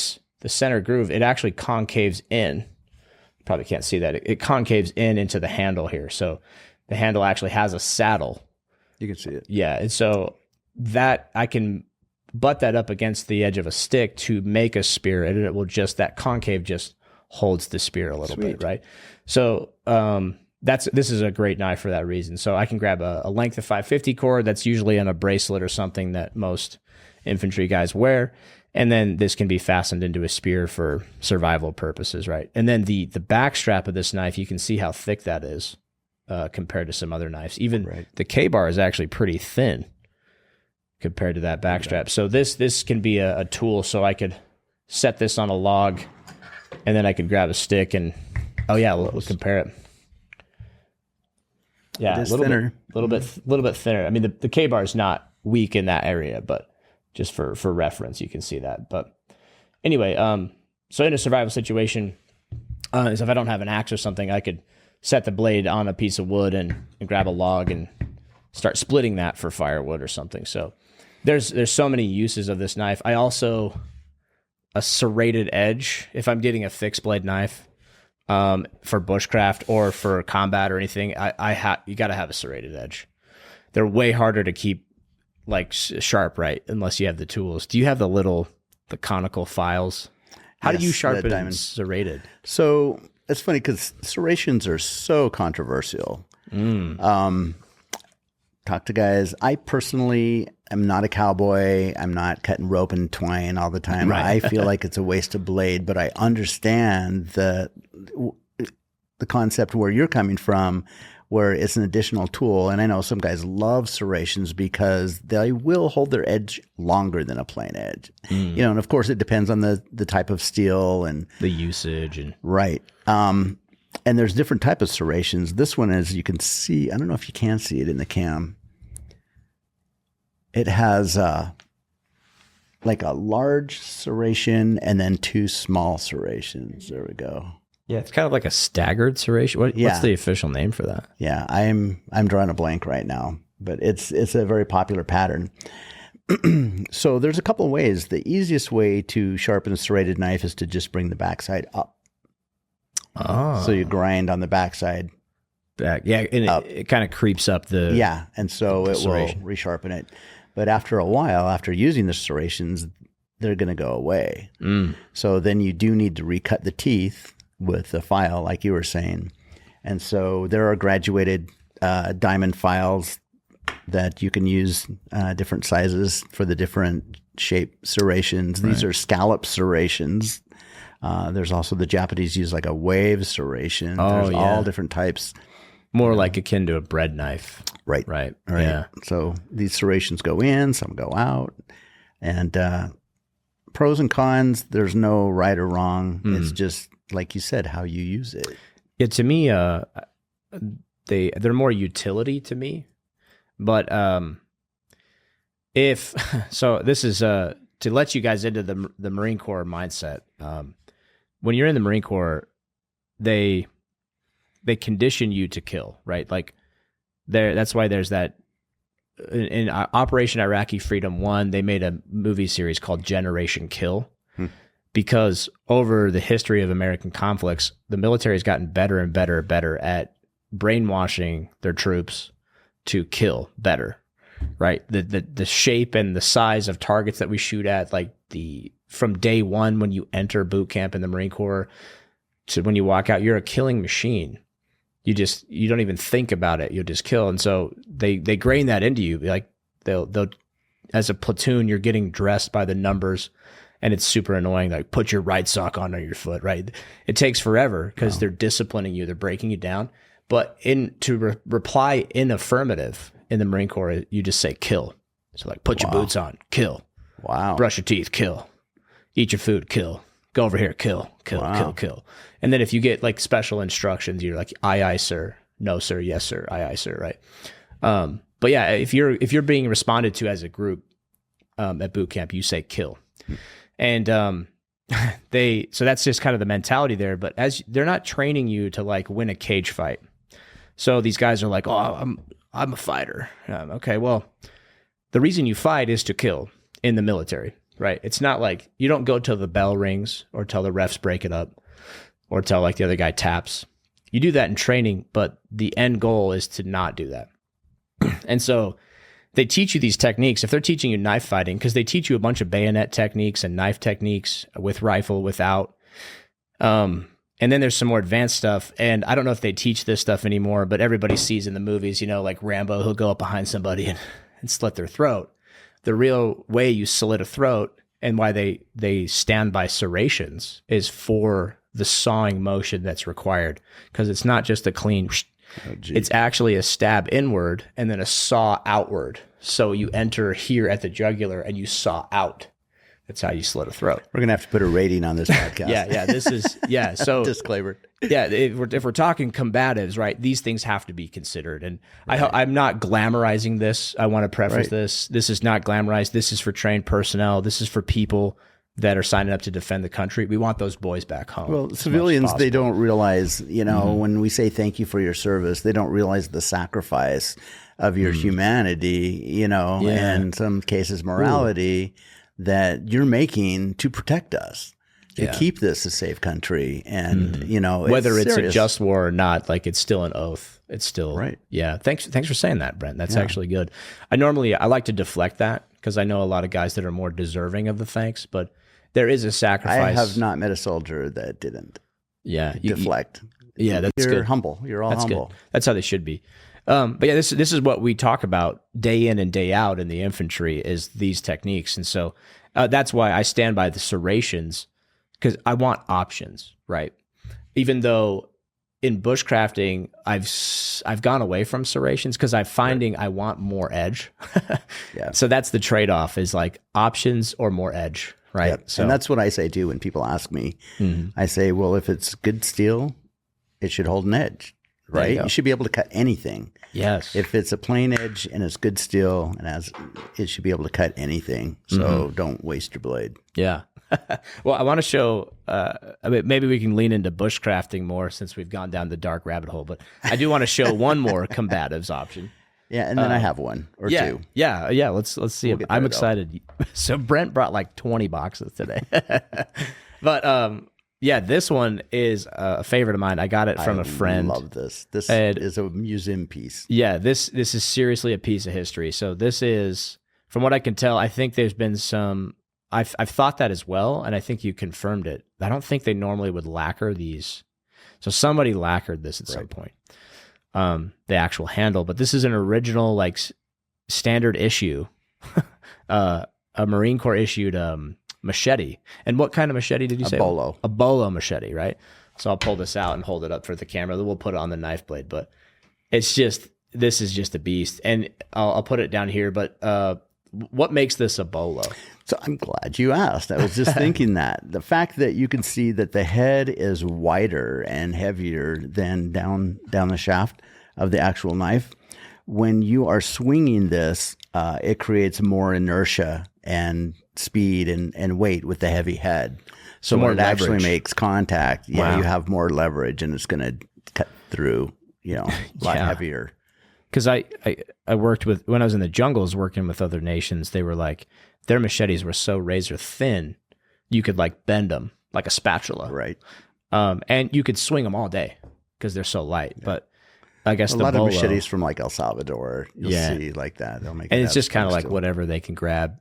center groove, it actually concaves in. Probably can't see that. It concaves into the handle here. So the handle actually has a saddle. You can see it. Yeah. And so that I can butt that up against the edge of a stick to make a spear, and it will that concave just holds the spear a little bit, right? So this is a great knife for that reason. So I can grab a length of 550 cord that's usually on a bracelet or something that most infantry guys wear, and then this can be fastened into a spear for survival purposes, right? And then the back strap of this knife, you can see how thick that is compared to some other knives. Even the K-bar is actually pretty thin compared to that backstrap. So this can be a tool, so I could set this on a log, and then I could grab a stick and, we'll compare it. Yeah, a little bit thinner. I mean, the K-bar is not weak in that area, but just for reference, you can see that. But anyway, so in a survival situation, is if I don't have an axe or something, I could set the blade on a piece of wood and grab a log and start splitting that for firewood or something. So there's so many uses of this knife. I also, a serrated edge, if I'm getting a fixed blade knife for bushcraft or for combat or anything, you got to have a serrated edge. They're way harder to keep like sharp, right? Unless you have the tools. Do you have the conical files? How do you sharpen and serrated? So it's funny because serrations are so controversial. Talk to guys. I personally am not a cowboy. I'm not cutting rope and twine all the time. Right. I feel like it's a waste of blade, but I understand the concept where you're coming from, where it's an additional tool. And I know some guys love serrations because they will hold their edge longer than a plain edge. And of course it depends on the type of steel and the usage and right. And there's different type of serrations. This one, as you can see, I don't know if you can see it in the cam. It has like a large serration and then two small serrations. There we go. Yeah, it's kind of like a staggered serration. What's the official name for that? Yeah, I'm drawing a blank right now, but it's a very popular pattern. So there's a couple of ways. The easiest way to sharpen a serrated knife is to just bring the backside up. Oh. So you grind on the backside. Back. Yeah, and it kind of creeps up the and so it serration. Will resharpen it. But after a while, after using the serrations, they're going to go away. So then you do need to recut the teeth with the file, like you were saying. And so there are graduated diamond files that you can use, different sizes for the different shape serrations. These are scallop serrations. There's also the Japanese use like a wave serration. There's all different types. More like akin to a bread knife. Right. Yeah. So these serrations go in, some go out. And pros and cons, there's no right or wrong. It's just, like you said, how you use it. Yeah, to me, they're more utility to me. But this is to let you guys into the Marine Corps mindset. When you're in the Marine Corps, they condition you to kill, right? Like that's why there's that in Operation Iraqi Freedom 1, they made a movie series called Generation Kill. Because over the history of American conflicts, the military has gotten better and better and better at brainwashing their troops to kill better, right? The shape and the size of targets that we shoot at, like from day one when you enter boot camp in the Marine Corps to when you walk out, you're a killing machine. You don't even think about it. You'll just kill. And so they grain that into you. Like they'll as a platoon, you're getting dressed by the numbers and it's super annoying. Like, put your right sock on your foot, right? It takes forever because they're disciplining you. They're breaking you down. But to reply in affirmative in the Marine Corps, you just say kill. So like, put your boots on, kill. Wow. Brush your teeth, kill. Eat your food, kill. Go over here, kill. Kill. And then if you get like special instructions, you're like, aye, sir. No, sir. Yes, sir. Aye, sir. Right. But yeah, if you're being responded to as a group at boot camp, you say kill. And so that's just kind of the mentality there. But as they're not training you to like win a cage fight. So these guys are like, oh, I'm a fighter. Okay, well, the reason you fight is to kill in the military, right? It's not like you don't go till the bell rings or till the refs break it up or till like the other guy taps. You do that in training, but the end goal is to not do that. And so they teach you these techniques. If they're teaching you knife fighting, because they teach you a bunch of bayonet techniques and knife techniques with rifle, without. And then there's some more advanced stuff. And I don't know if they teach this stuff anymore, but everybody sees in the movies, like Rambo, he'll go up behind somebody and slit their throat. The real way you slit a throat and why they stand by serrations is for the sawing motion that's required, because it's not just a clean, it's actually a stab inward and then a saw outward. So you enter here at the jugular and you saw out. That's how you slit a throat. We're going to have to put a rating on this podcast. Yeah. So disclaimer. Yeah. If we're talking combatives, right, these things have to be considered. And I'm not glamorizing this. I want to preface this. This is not glamorized. This is for trained personnel. This is for people that are signing up to defend the country. We want those boys back home. Well, civilians, they don't realize, when we say thank you for your service, they don't realize the sacrifice of your humanity, and in some cases morality that you're making to protect us, to keep this a safe country. And, whether it's a just war or not, like, it's still an oath. It's still, right. Yeah. Thanks for saying that, Brent. That's actually good. I like to deflect that because I know a lot of guys that are more deserving of the thanks, but there is a sacrifice. I have not met a soldier that didn't deflect. That's You're good. humble. You're all humble. Good. That's how they should be. But yeah, this is what we talk about day in and day out in the infantry, is these techniques. And so that's why I stand by the serrations, because I want options, right? Even though in bushcrafting, I've gone away from serrations because I'm finding I want more edge. So that's the trade-off, is like options or more edge, right? Yep. So, and that's what I say too when people ask me. I say, well, if it's good steel, it should hold an edge. Right? You should be able to cut anything. Yes. If it's a plain edge and it's good steel, it should be able to cut anything. So don't waste your blade. Yeah. Well, I want to show, maybe we can lean into bushcrafting more since we've gone down the dark rabbit hole, but I do want to show one more combatives option. Yeah. And then I have one or two. Yeah. Let's see. I'm excited. So Brent brought like 20 boxes today, but, yeah, this one is a favorite of mine. I got it from a friend. I love this. This is a museum piece. Yeah, this is seriously a piece of history. So this is, from what I can tell, I think there's been some, I've thought that as well, and I think you confirmed it. I don't think they normally would lacquer these. So somebody lacquered this at some point, the actual handle. But this is an original, like, standard issue, a Marine Corps issued machete. And what kind of machete did you say? A bolo. A bolo machete, right? So I'll pull this out and hold it up for the camera. Then we'll put it on the knife blade. But this is just a beast. And I'll put it down here. But what makes this a bolo? So I'm glad you asked. I was just thinking that. The fact that you can see that the head is wider and heavier than down the shaft of the actual knife. When you are swinging this, it creates more inertia and speed and weight with the heavy head. So when it actually makes contact, you have more leverage, and it's going to cut through, a lot heavier. Because I worked with, when I was in the jungles working with other nations, they were like, their machetes were so razor thin, you could like bend them like a spatula. Right. And you could swing them all day because they're so light. Yeah. But I guess a lot of machetes from like El Salvador, you'll see like that. They'll make and it's just kind of like whatever they can grab,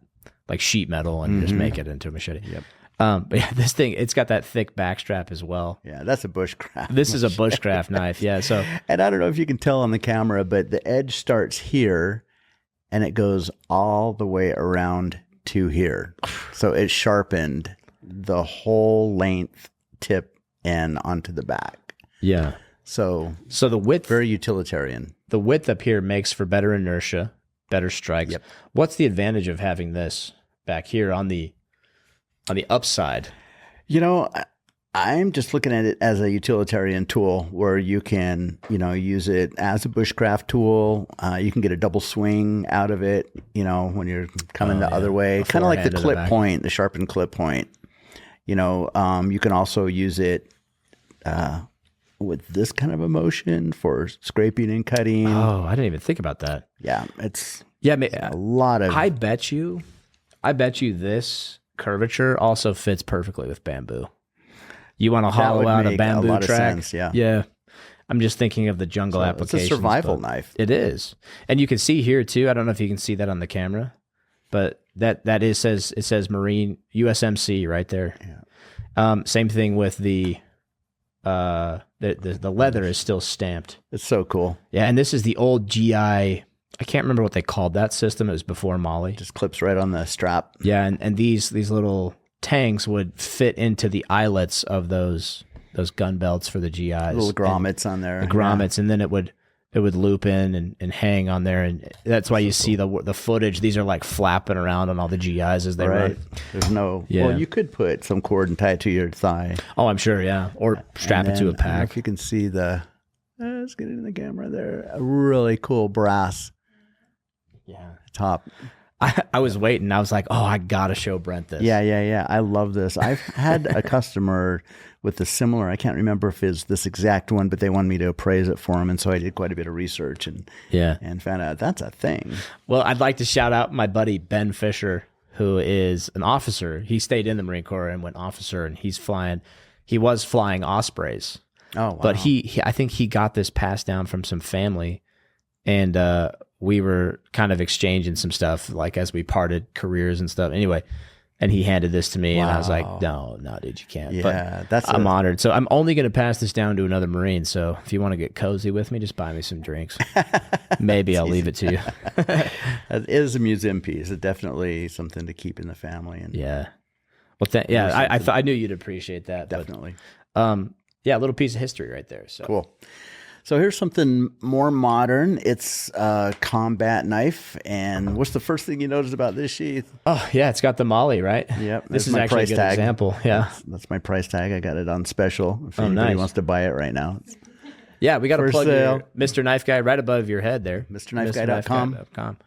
like sheet metal, and just make it into a machete. Yep. But yeah, this thing, it's got that thick backstrap as well. Yeah, that's a bushcraft. This is a bushcraft knife. Yeah. So, and I don't know if you can tell on the camera, but the edge starts here and it goes all the way around to here. So it sharpened the whole length, tip, and onto the back. Yeah. So the width, very utilitarian. The width up here makes for better inertia, better strikes. Yep. What's the advantage of having this back here on the upside? You know, I'm just looking at it as a utilitarian tool where you can, use it as a bushcraft tool. You can get a double swing out of it, when you're coming the other way. Kind of like the clip point, the sharpened clip point. You can also use it with this kind of a motion for scraping and cutting. Oh, I didn't even think about that. Yeah, it's a lot of... I bet you this curvature also fits perfectly with bamboo. You want to hollow out a bamboo track? Sense, yeah. Yeah. I'm just thinking of the jungle applications. It's a survival knife. It is. And you can see here too, I don't know if you can see that on the camera, but it says Marine USMC right there. Yeah. Same thing with the leather is still stamped. It's so cool. Yeah, and this is the old GI. I can't remember what they called that system. It was before MOLLE. Just clips right on the strap. Yeah, and these little tangs would fit into the eyelets of those gun belts for the GIs. Little grommets on there. The grommets, and then it would loop in and hang on there, and that's why you see the footage. These are like flapping around on all the GIs as they run. There's no. Yeah. Well, you could put some cord and tie it to your thigh. Oh, I'm sure. Yeah, or strap it to a pack. If you can see let's get it in the camera there. A really cool brass. Yeah. Top. I was waiting. I was like, oh, I got to show Brent this. Yeah. I love this. I've had a customer with a similar, I can't remember if it's this exact one, but they wanted me to appraise it for them. And so I did quite a bit of research and found out that's a thing. Well, I'd like to shout out my buddy, Ben Fisher, who is an officer. He stayed in the Marine Corps and went officer, and he was flying Ospreys. Oh, wow. But I think he got this passed down from some family, and we were kind of exchanging some stuff, like as we parted careers and stuff. Anyway, and he handed this to me, and I was like, no, dude, you can't. Yeah, but I'm honored. So I'm only going to pass this down to another Marine. So if you want to get cozy with me, just buy me some drinks. Maybe I'll leave it to you. It is a museum piece. It's definitely something to keep in the family. And yeah. Well, I knew you'd appreciate that. Definitely. But, a little piece of history right there. So cool. So here's something more modern. It's a combat knife. And what's the first thing you notice about this sheath? Oh, yeah, it's got the MOLLE, right? Yep. This is actually a good example. Yeah. That's my price tag. I got it on special. If anybody wants to buy it right now. Yeah, we got to plug your Mr. Knife Guy right above your head there. MrKnifeGuy.com.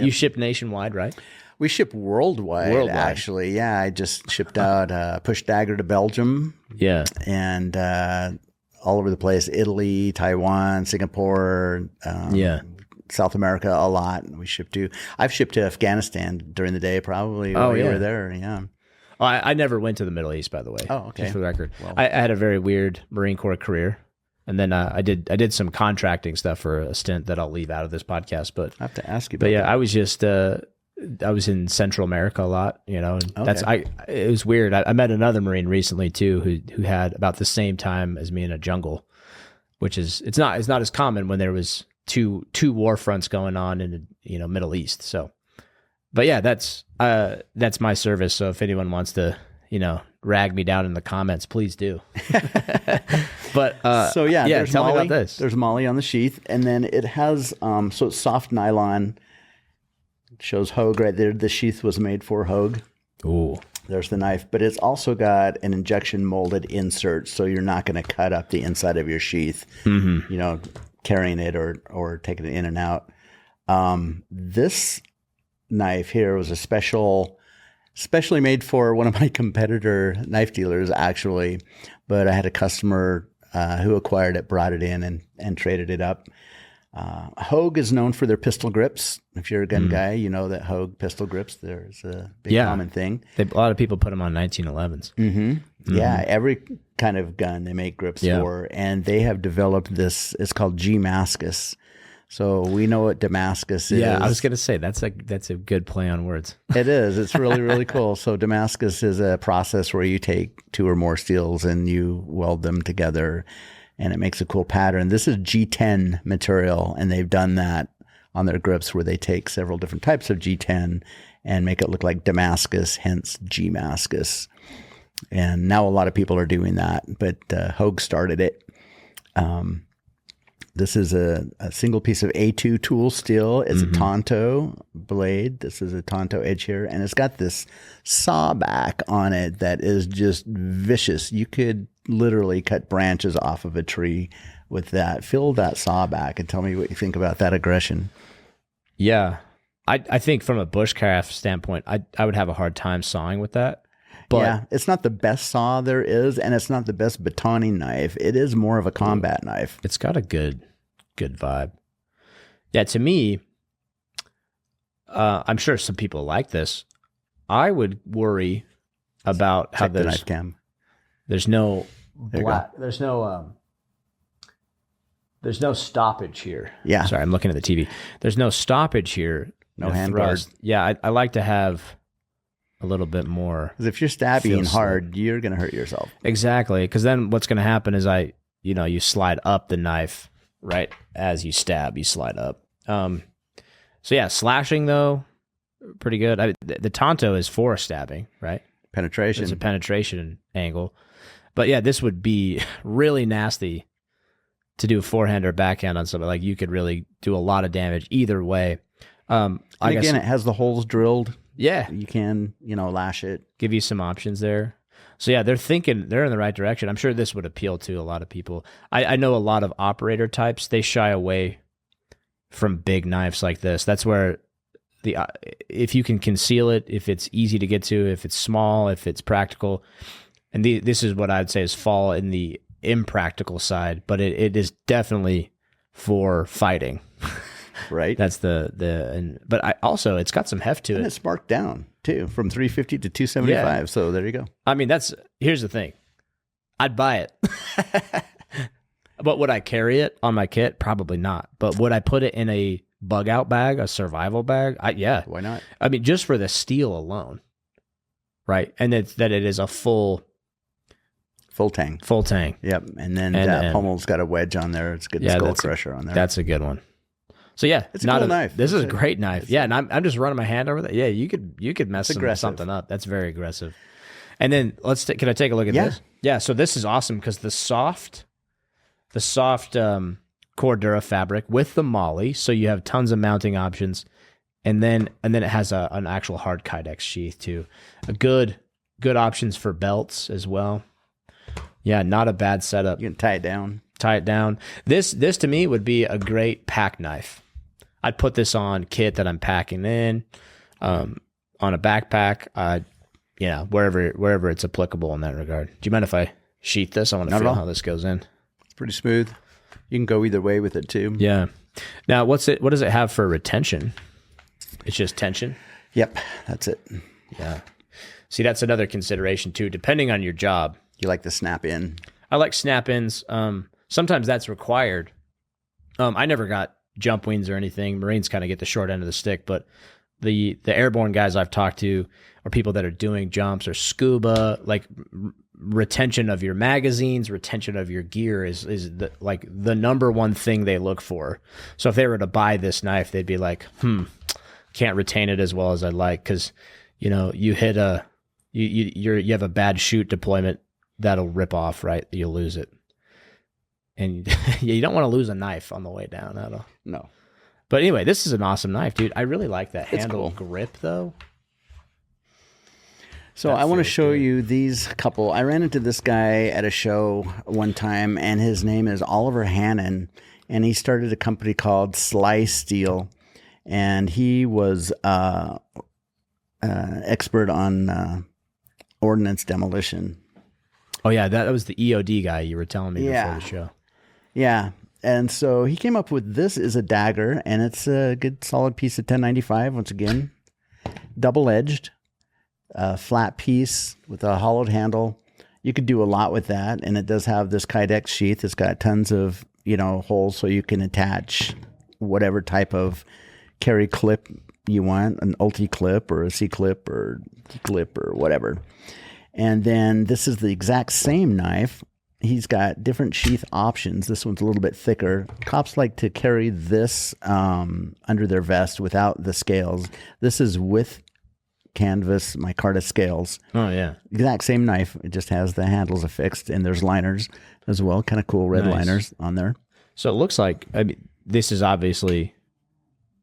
You ship nationwide, right? We ship worldwide, actually. Yeah, I just shipped out Push Dagger to Belgium. Yeah. And all over the place, Italy, Taiwan, Singapore, South America, a lot. I've shipped to Afghanistan during the day, probably. Oh, yeah. You were there, yeah. Oh, I never went to the Middle East, by the way. Oh, okay. Just for the record. Well, I had a very weird Marine Corps career. And then I did some contracting stuff for a stint that I'll leave out of this podcast. But I have to ask you about that. I was just... I was in Central America a lot, and it was weird. I met another Marine recently too, who had about the same time as me in a jungle, which is it's not as common when there was two war fronts going on in the Middle East. So, but yeah, that's my service. So if anyone wants to rag me down in the comments, please do. But there's tell MOLLE. me about this. There's MOLLE on the sheath, and then it has so it's soft nylon. Shows Hogue right there. The sheath was made for Hogue. Ooh. There's the knife, but it's also got an injection molded insert, so you're not going to cut up the inside of your sheath, carrying it or taking it in and out. This knife here was specially made for one of my competitor knife dealers, actually, but I had a customer who acquired it, brought it in and traded it up. Hogue is known for their pistol grips. If you're a gun guy, you know that Hogue pistol grips, there's a big common thing. A lot of people put them on 1911s. Mm-hmm. Yeah, every kind of gun they make grips for. And they have developed this, it's called Damascus. So we know what Damascus is. Yeah, I was going to say, that's a good play on words. It is. It's really, really cool. So Damascus is a process where you take two or more steels and you weld them together, and it makes a cool pattern. This is G10 material, and they've done that on their grips where they take several different types of G10 and make it look like Damascus, hence Gmascus. And now a lot of people are doing that, but Hogue started it. This is a single piece of A2 tool steel. It's a Tonto blade. This is a Tonto edge here, and it's got this saw back on it that is just vicious. You could literally cut branches off of a tree with that. Feel that saw back and tell me what you think about that aggression. Yeah. I think from a bushcraft standpoint, I would have a hard time sawing with that. But yeah, it's not the best saw there is, and it's not the best batoning knife. It is more of a combat knife. It's got a good vibe. Yeah, to me, I'm sure some people like this. I would worry about how the knife cam. There's no there's no stoppage here. Yeah. Sorry, I'm looking at the TV. There's no stoppage here. No hand guard. Yeah, I like to have a little bit more. Because if you're stabbing hard, you're going to hurt yourself. Exactly. Because then what's going to happen is you slide up the knife right as you stab. You slide up. So yeah, slashing though, pretty good. The Tonto is for stabbing, right? Penetration. It's a penetration angle. But yeah, this would be really nasty to do a forehand or backhand on something. Like you could really do a lot of damage either way. Again, it has the holes drilled. Yeah. You can, lash it. Give you some options there. So yeah, they're in the right direction. I'm sure this would appeal to a lot of people. I know a lot of operator types, they shy away from big knives like this. That's where if you can conceal it, if it's easy to get to, if it's small, if it's practical, and this is what I'd say is fall in the impractical side, but it is definitely for fighting. Right. That's but also it's got some heft to it. And it's marked down too from 350 to 275. Yeah. So there you go. I mean, here's the thing. I'd buy it. But would I carry it on my kit? Probably not. But would I put it in a bug out bag, a survival bag? Yeah. Why not? I mean, just for the steel alone. Right. And that it is a full tang. Full tang. Yep. And then pommel's got a wedge on there. It's good skull crusher on there. That's a good one. So yeah, it's a cool knife. This is a great knife. Yeah, and I'm just running my hand over that. Yeah, you could mess something up. That's very aggressive. And then can I take a look at this? Yeah. So this is awesome because the soft Cordura fabric with the MOLLE, so you have tons of mounting options, and then it has an actual hard Kydex sheath too. A good options for belts as well. Yeah, not a bad setup. You can tie it down. This to me would be a great pack knife. I'd put this on kit that I'm packing in, on a backpack, wherever it's applicable in that regard. Do you mind if I sheath this? I want to feel how this goes in. It's pretty smooth. You can go either way with it too. Yeah. Now, what does it have for retention? It's just tension? Yep, that's it. Yeah. See, that's another consideration too, depending on your job. You like the snap in? I like snap-ins. Sometimes that's required. I never got jump wings or anything. Marines kind of get the short end of the stick, but the airborne guys I've talked to or people that are doing jumps or scuba, like retention of your magazines, retention of your gear is the number one thing they look for. So if they were to buy this knife, they'd be like, can't retain it as well as I'd like because you hit you have a bad shoot deployment. That'll rip off, right? You'll lose it. And you don't want to lose a knife on the way down. No. But anyway, this is an awesome knife, dude. I really like that handle grip, though. So I want to show you these couple. I ran into this guy at a show one time, and his name is Oliver Hannon, and he started a company called Sly Steel, and he was expert on ordnance demolition. Oh, yeah, that was the EOD guy you were telling me before the show. Yeah, and so he came up with this is a dagger, and it's a good solid piece of 1095, once again. Double-edged, flat piece with a hollowed handle. You could do a lot with that, and it does have this Kydex sheath. It's got tons of holes so you can attach whatever type of carry clip you want, an ulti clip or a C clip or D clip or whatever. And then this is the exact same knife. He's got different sheath options. This one's a little bit thicker. Cops like to carry this under their vest without the scales. This is with canvas micarta scales. Oh yeah, exact same knife. It just has the handles affixed, and there's liners as well, kind of cool red liners on there. So it looks like, I mean, this is obviously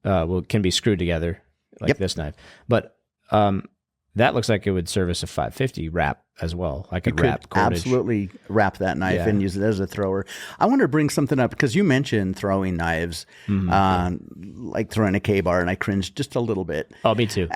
can be screwed together like this knife, but that looks like it would service a 550 wrap as well. I could wrap cordage. Absolutely wrap that knife and use it as a thrower. I want to bring something up because you mentioned throwing knives, like throwing a K-bar, and I cringed just a little bit. Oh, me too.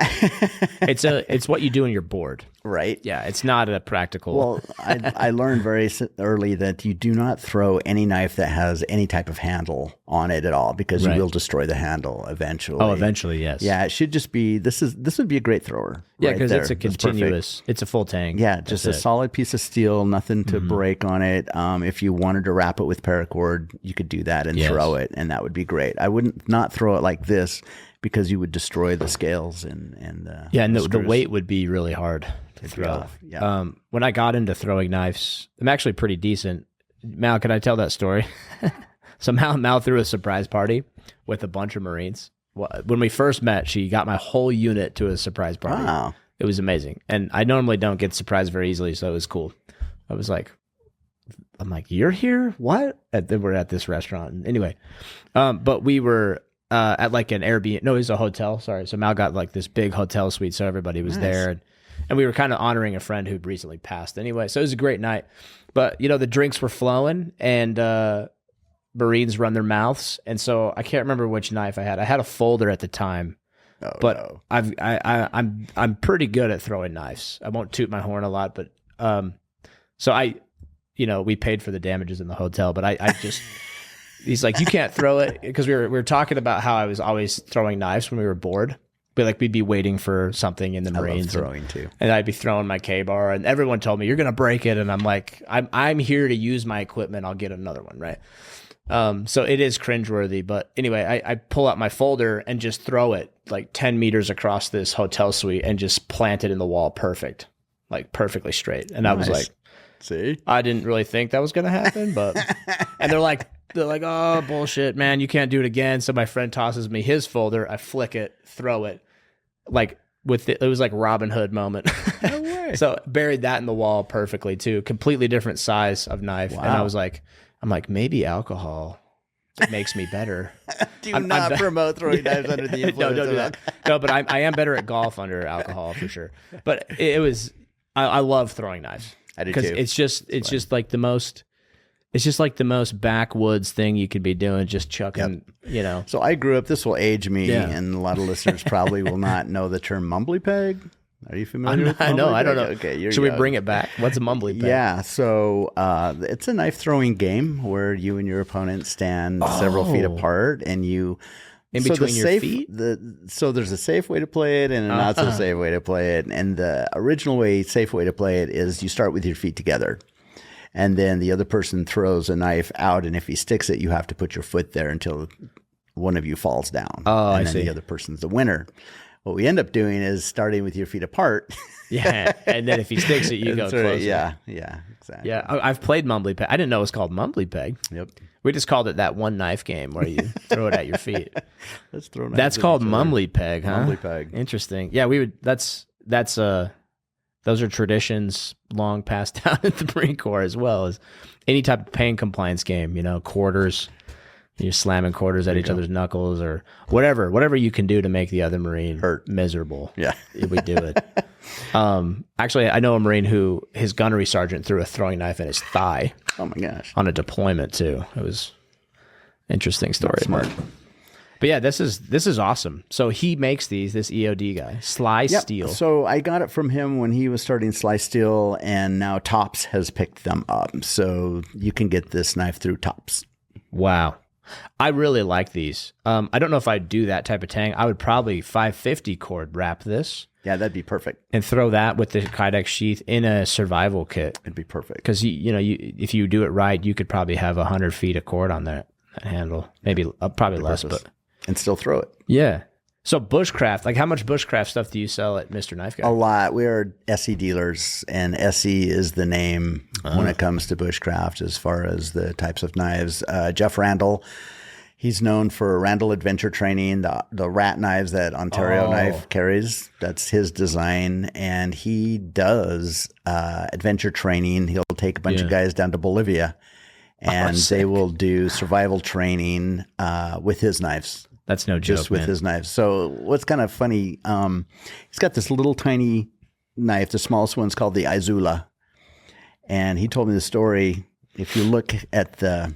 It's what you do when you're bored. Right. Yeah, it's not a practical. Well, I learned very early that you do not throw any knife that has any type of handle on it at all, because you will destroy the handle eventually. Oh, eventually, yes. Yeah, it should just be, this would be a great thrower. Yeah, because it's a continuous, it's a full tang. Yeah, just a solid piece of steel, nothing to break on it. If you wanted to wrap it with paracord, you could do that and throw it, and that would be great. I wouldn't not throw it like this, because you would destroy the scales and the weight would be really hard to throw. Yeah. When I got into throwing knives, I'm actually pretty decent. Mal, can I tell that story? So Mal threw a surprise party with a bunch of Marines. When we first met, she got my whole unit to a surprise party. Wow. It was amazing. And I normally don't get surprised very easily, so it was cool. I'm like, you're here? What? We're at this restaurant. Anyway, but we were at like an Airbnb. No, it was a hotel. Sorry. So Mal got like this big hotel suite, so everybody was there. And we were kind of honoring a friend who'd recently passed anyway. So it was a great night. But, the drinks were flowing, and Marines run their mouths. And so I can't remember which knife I had. I had a folder at the time. I'm pretty good at throwing knives. I won't toot my horn a lot, but so we paid for the damages in the hotel, but I just he's like, you can't throw it, because we were talking about how I was always throwing knives when we were bored. But we'd be waiting for something in the Marines. I love throwing too. And I'd be throwing my K-bar, and everyone told me, you're gonna break it, and I'm like, I'm here to use my equipment. I'll get another one, right? So it is cringeworthy, but anyway, I pull out my folder and just throw it like 10 meters across this hotel suite and just plant it in the wall perfectly straight. And I was like, see, I didn't really think that was going to happen, but, and they're like, oh, bullshit, man, you can't do it again. So my friend tosses me his folder. I flick it, throw it, it was like Robin Hood moment. No way. So buried that in the wall perfectly too. Completely different size of knife. Wow. And I'm like, maybe alcohol makes me better. Do not promote throwing knives under the influence. No, don't do that. No, but I am better at golf under alcohol for sure. But it was, I love throwing knives. I do too. It's just like the most backwoods thing you could be doing, just chucking, So I grew up, this will age me, and a lot of listeners probably will not know the term mumbly peg. Are you familiar with mumbly peg? I don't know. Okay, Should we bring it back? What's a mumbly peg? Yeah, so it's a knife throwing game where you and your opponent stand several feet apart, and you... In between your feet? So there's a safe way to play it and a not so safe way to play it. And the original safe way to play it is you start with your feet together. And then the other person throws a knife out, and if he sticks it, you have to put your foot there until one of you falls down. Oh, and I then see. the other person's the winner. What we end up doing is starting with your feet apart. Yeah, and then if he sticks it, you go closer. Yeah, exactly. Yeah, I've played mumbly peg. I didn't know it was called mumbly peg. Yep. We just called it that one knife game where you throw it at your feet. Let's throw knives. That's called mumbly peg, huh? Mumbly peg. Interesting. Yeah, we would. That's those are traditions long passed down in the Marine Corps, as well as any type of pain compliance game. Quarters. You're slamming quarters at each other's knuckles, or whatever you can do to make the other Marine hurt, miserable. Yeah, we do it. Actually, I know a Marine who his gunnery sergeant threw a throwing knife in his thigh. Oh my gosh! On a deployment too. It was an interesting story. That's smart. But yeah, this is awesome. So he makes this EOD guy, Sly Steel. So I got it from him when he was starting Sly Steel, and now Tops has picked them up. So you can get this knife through Tops. Wow. I really like these. I don't know if I'd do that type of tang. I would probably 550 cord wrap this. Yeah, that'd be perfect. And throw that with the Kydex sheath in a survival kit. It'd be perfect. Because if you do it right, you could probably have 100 feet of cord on that handle. Maybe probably less, but and still throw it. Yeah. So Bushcraft, how much Bushcraft stuff do you sell at Mr. Knife Guy? A lot. We are SE dealers, and SE is the name when it comes to Bushcraft as far as the types of knives. Jeff Randall, He's known for Randall Adventure Training, the rat knives that Ontario Knife carries. That's his design. And he does adventure training. He'll take a bunch of guys down to Bolivia, and they will do survival training with his knives. That's no joke, just with his knives. So what's kind of funny, he's got this little tiny knife. The smallest one's called the Izula. And he told me the story. If you look at the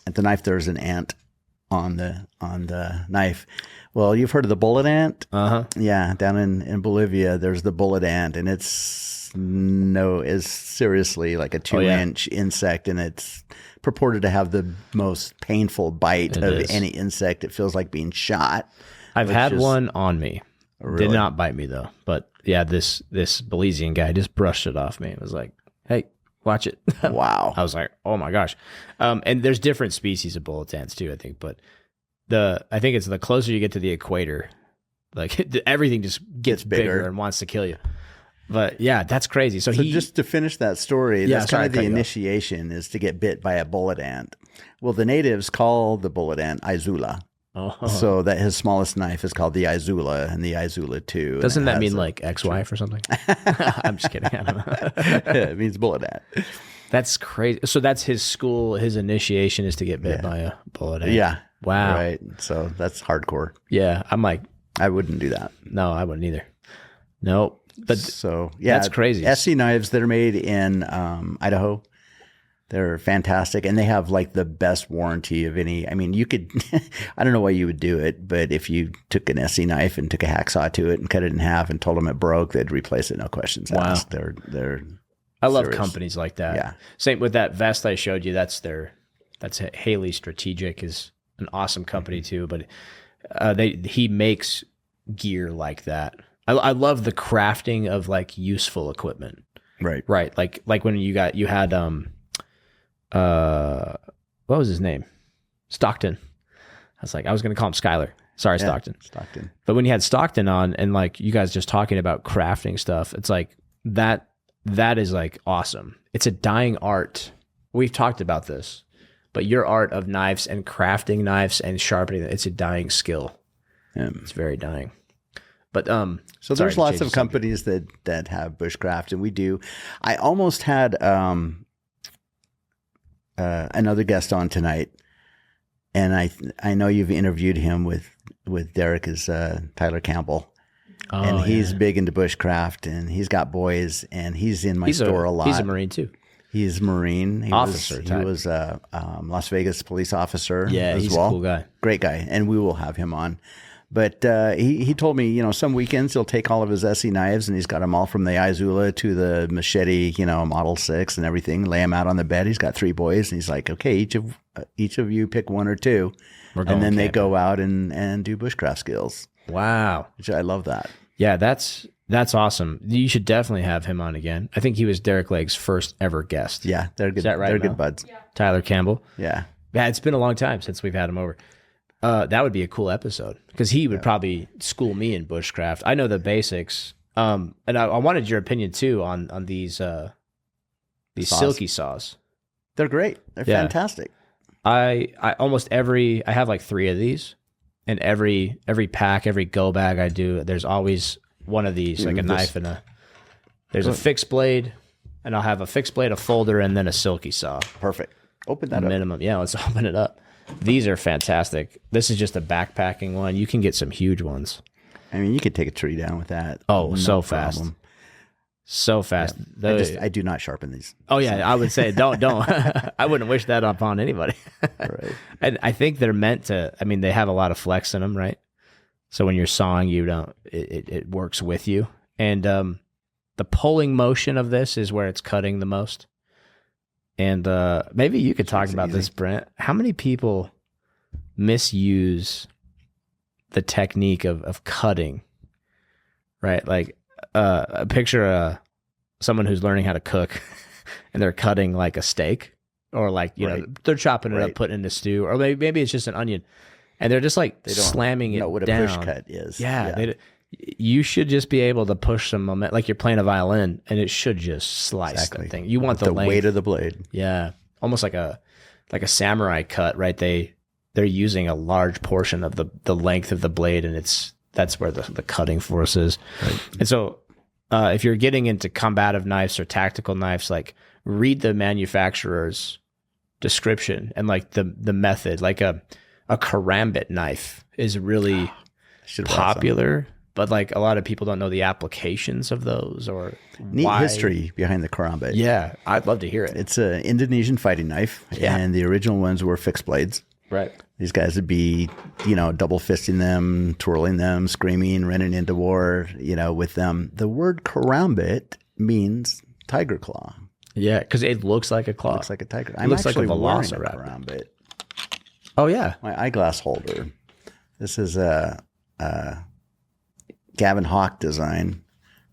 knife, there's an ant on the knife. Well, you've heard of the bullet ant? Yeah, down in Bolivia, there's the bullet ant, and it's seriously like a 2-inch insect, and it's purported to have the most painful bite of any insect. It feels like being shot. I've had one on me. Really? Did not bite me though. But yeah, this Belizean guy just brushed it off me. It was like, hey, watch it. Wow. I was like, oh my gosh. And there's different species of bullet ants too, I think. But I think it's the closer you get to the equator, like everything just gets bigger and wants to kill you. But yeah, that's crazy. So just to finish that story, that's kind of the initiation is to get bit by a bullet ant. Well, the natives call the bullet ant Izula. So that his smallest knife is called the Izula, and the Izula 2. Doesn't that mean like ex-wife or something? I'm just kidding. I don't know. It means bullet ant. That's crazy. So that's his school. His initiation is to get bit by a bullet ant. Yeah. Wow. Right. So that's hardcore. Yeah. I'm like, I wouldn't do that. No, I wouldn't either. Nope. But so yeah, that's crazy. SC knives that are made in Idaho. They're fantastic, and they have like the best warranty of any. I mean, you could, I don't know why you would do it, but if you took an SC knife and took a hacksaw to it and cut it in half and told them it broke, they'd replace it, no questions asked. They're I love companies like that. Yeah. Same with that vest I showed you. That's Haley Strategic is an awesome company too, but he makes gear like that. I love the crafting of like useful equipment. Right. Like when you had what was his name? Stockton. I was going to call him Skyler. Sorry, yeah, Stockton. But when you had Stockton on and like you guys just talking about crafting stuff, it's like that is like awesome. It's a dying art. We've talked about this, but your art of knives and crafting knives and sharpening, it's a dying skill. It's very dying. But so there's lots of companies that have bushcraft, and we do. I almost had another guest on tonight, and I know you've interviewed him with Derek, is Tyler Campbell, and he's big into bushcraft, and he's got boys, and he's in my store a lot. He's a Marine too. He's a Marine. He was a Las Vegas police officer. Yeah, he's a cool guy, great guy, and we will have him on. But he told me, some weekends he'll take all of his SE knives, and he's got them all from the Izula to the machete, Model 6 and everything, lay them out on the bed. He's got 3 boys, and he's like, okay, each of you pick 1 or 2. And then they go out and do bushcraft skills. Wow. Which I love that. Yeah, that's awesome. You should definitely have him on again. I think he was Derek Lake's first ever guest. Yeah, they're good. Is that right, they're good buds. Yeah. Tyler Campbell. Yeah. Yeah, it's been a long time since we've had him over. That would be a cool episode because he would probably school me in bushcraft. I know the basics. And I wanted your opinion too on these silky saws. They're great. They're fantastic. I have like 3 of these, and every pack, every go bag I do, there's always one of these, like a knife and there's a fixed blade, and I'll have a fixed blade, a folder, and then a silky saw. Perfect. Open that up. Minimum. Yeah, let's open it up. These are fantastic. This is just a backpacking one. You can get some huge ones. I mean, you could take a tree down with that. Oh, so fast. So fast. Yeah, I do not sharpen these. Oh, yeah. I would say don't. I wouldn't wish that upon anybody. Right. And I think they're meant to, they have a lot of flex in them, right? So when you're sawing, it works with you. And the pulling motion of this is where it's cutting the most. And maybe you could talk about this, Brent. How many people misuse the technique of cutting, right? Like picture someone who's learning how to cook and they're cutting like a steak, or like, they're chopping it up, putting it in a stew, or maybe it's just an onion. And they're just like slamming it down. What a push cut is. Yeah. You should just be able to push some momentum, like you're playing a violin, and it should just slice that thing. You want the length. Weight of the blade. Yeah, almost like a samurai cut, right? They they're using a large portion of the length of the blade, and that's where the cutting force is. Right. And so if you're getting into combative knives or tactical knives, like read the manufacturer's description and like the method. Like a karambit knife is really popular, but like a lot of people don't know the applications of those or neat history behind the karambit. Yeah, I'd love to hear it. It's an Indonesian fighting knife, and the original ones were fixed blades. Right. These guys would be, double fisting them, twirling them, screaming, running into war, with them. The word karambit means tiger claw. Yeah, because it looks like a claw. It looks like a tiger. It looks like a velociraptor. Karambit. Oh, yeah. My eyeglass holder. This is a Gavin Hawk design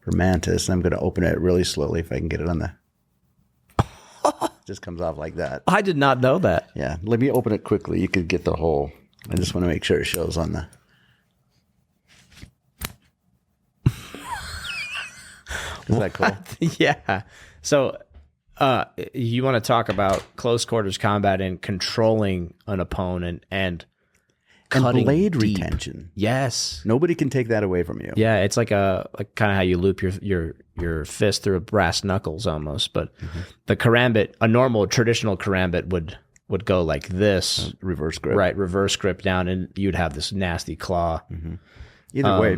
for Mantis. I'm going to open it really slowly if I can get it on the... just comes off like that. I did not know that. Yeah. Let me open it quickly. You could get the whole... I just want to make sure it shows on the... Is that cool? Yeah. So you want to talk about close quarters combat and controlling an opponent and cutting blade deep. Retention. Yes. Nobody can take that away from you. Yeah, it's like kind of how you loop your fist through a brass knuckles almost. But the karambit, a normal traditional karambit would go like this, reverse grip, right? Reverse grip down, and you'd have this nasty claw. Either way,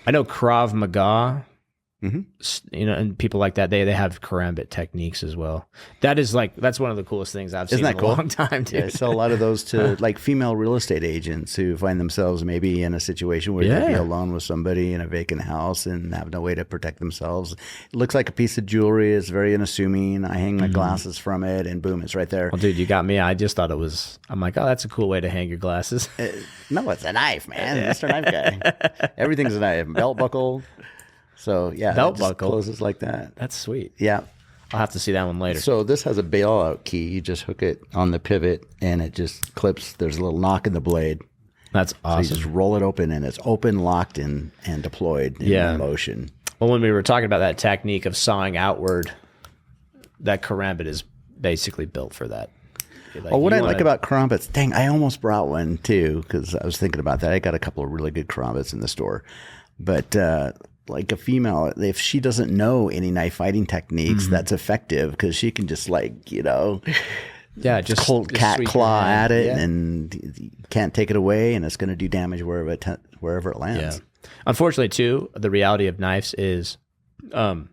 I know Krav Maga. And people like that, they have karambit techniques as well. That's one of the coolest things I've seen in a long time, dude. Yeah, I sell a lot of those to like female real estate agents who find themselves maybe in a situation where they'd be alone with somebody in a vacant house and have no way to protect themselves. It looks like a piece of jewelry. It's very unassuming. I hang my glasses from it, and boom, it's right there. Well, dude, you got me. I just thought I'm like, oh, that's a cool way to hang your glasses. No, it's a knife, man. Mr. Knife Guy. Everything's a knife. Belt buckle. So belt buckle closes like that. That's sweet. Yeah, I'll have to see that one later. So this has a bailout key. You just hook it on the pivot, and it just clips. There's a little knock in the blade. That's awesome. So you just roll it open, and it's open, locked, and deployed in motion. Well, when we were talking about that technique of sawing outward, that karambit is basically built for that. Like, what I like about karambits, dang, I almost brought one too because I was thinking about that. I got a couple of really good karambits in the store, but. Like a female, if she doesn't know any knife fighting techniques, that's effective because she can just just cold cat claw at it and you can't take it away, and it's going to do damage wherever it lands. Yeah. Unfortunately, too, the reality of knives is, do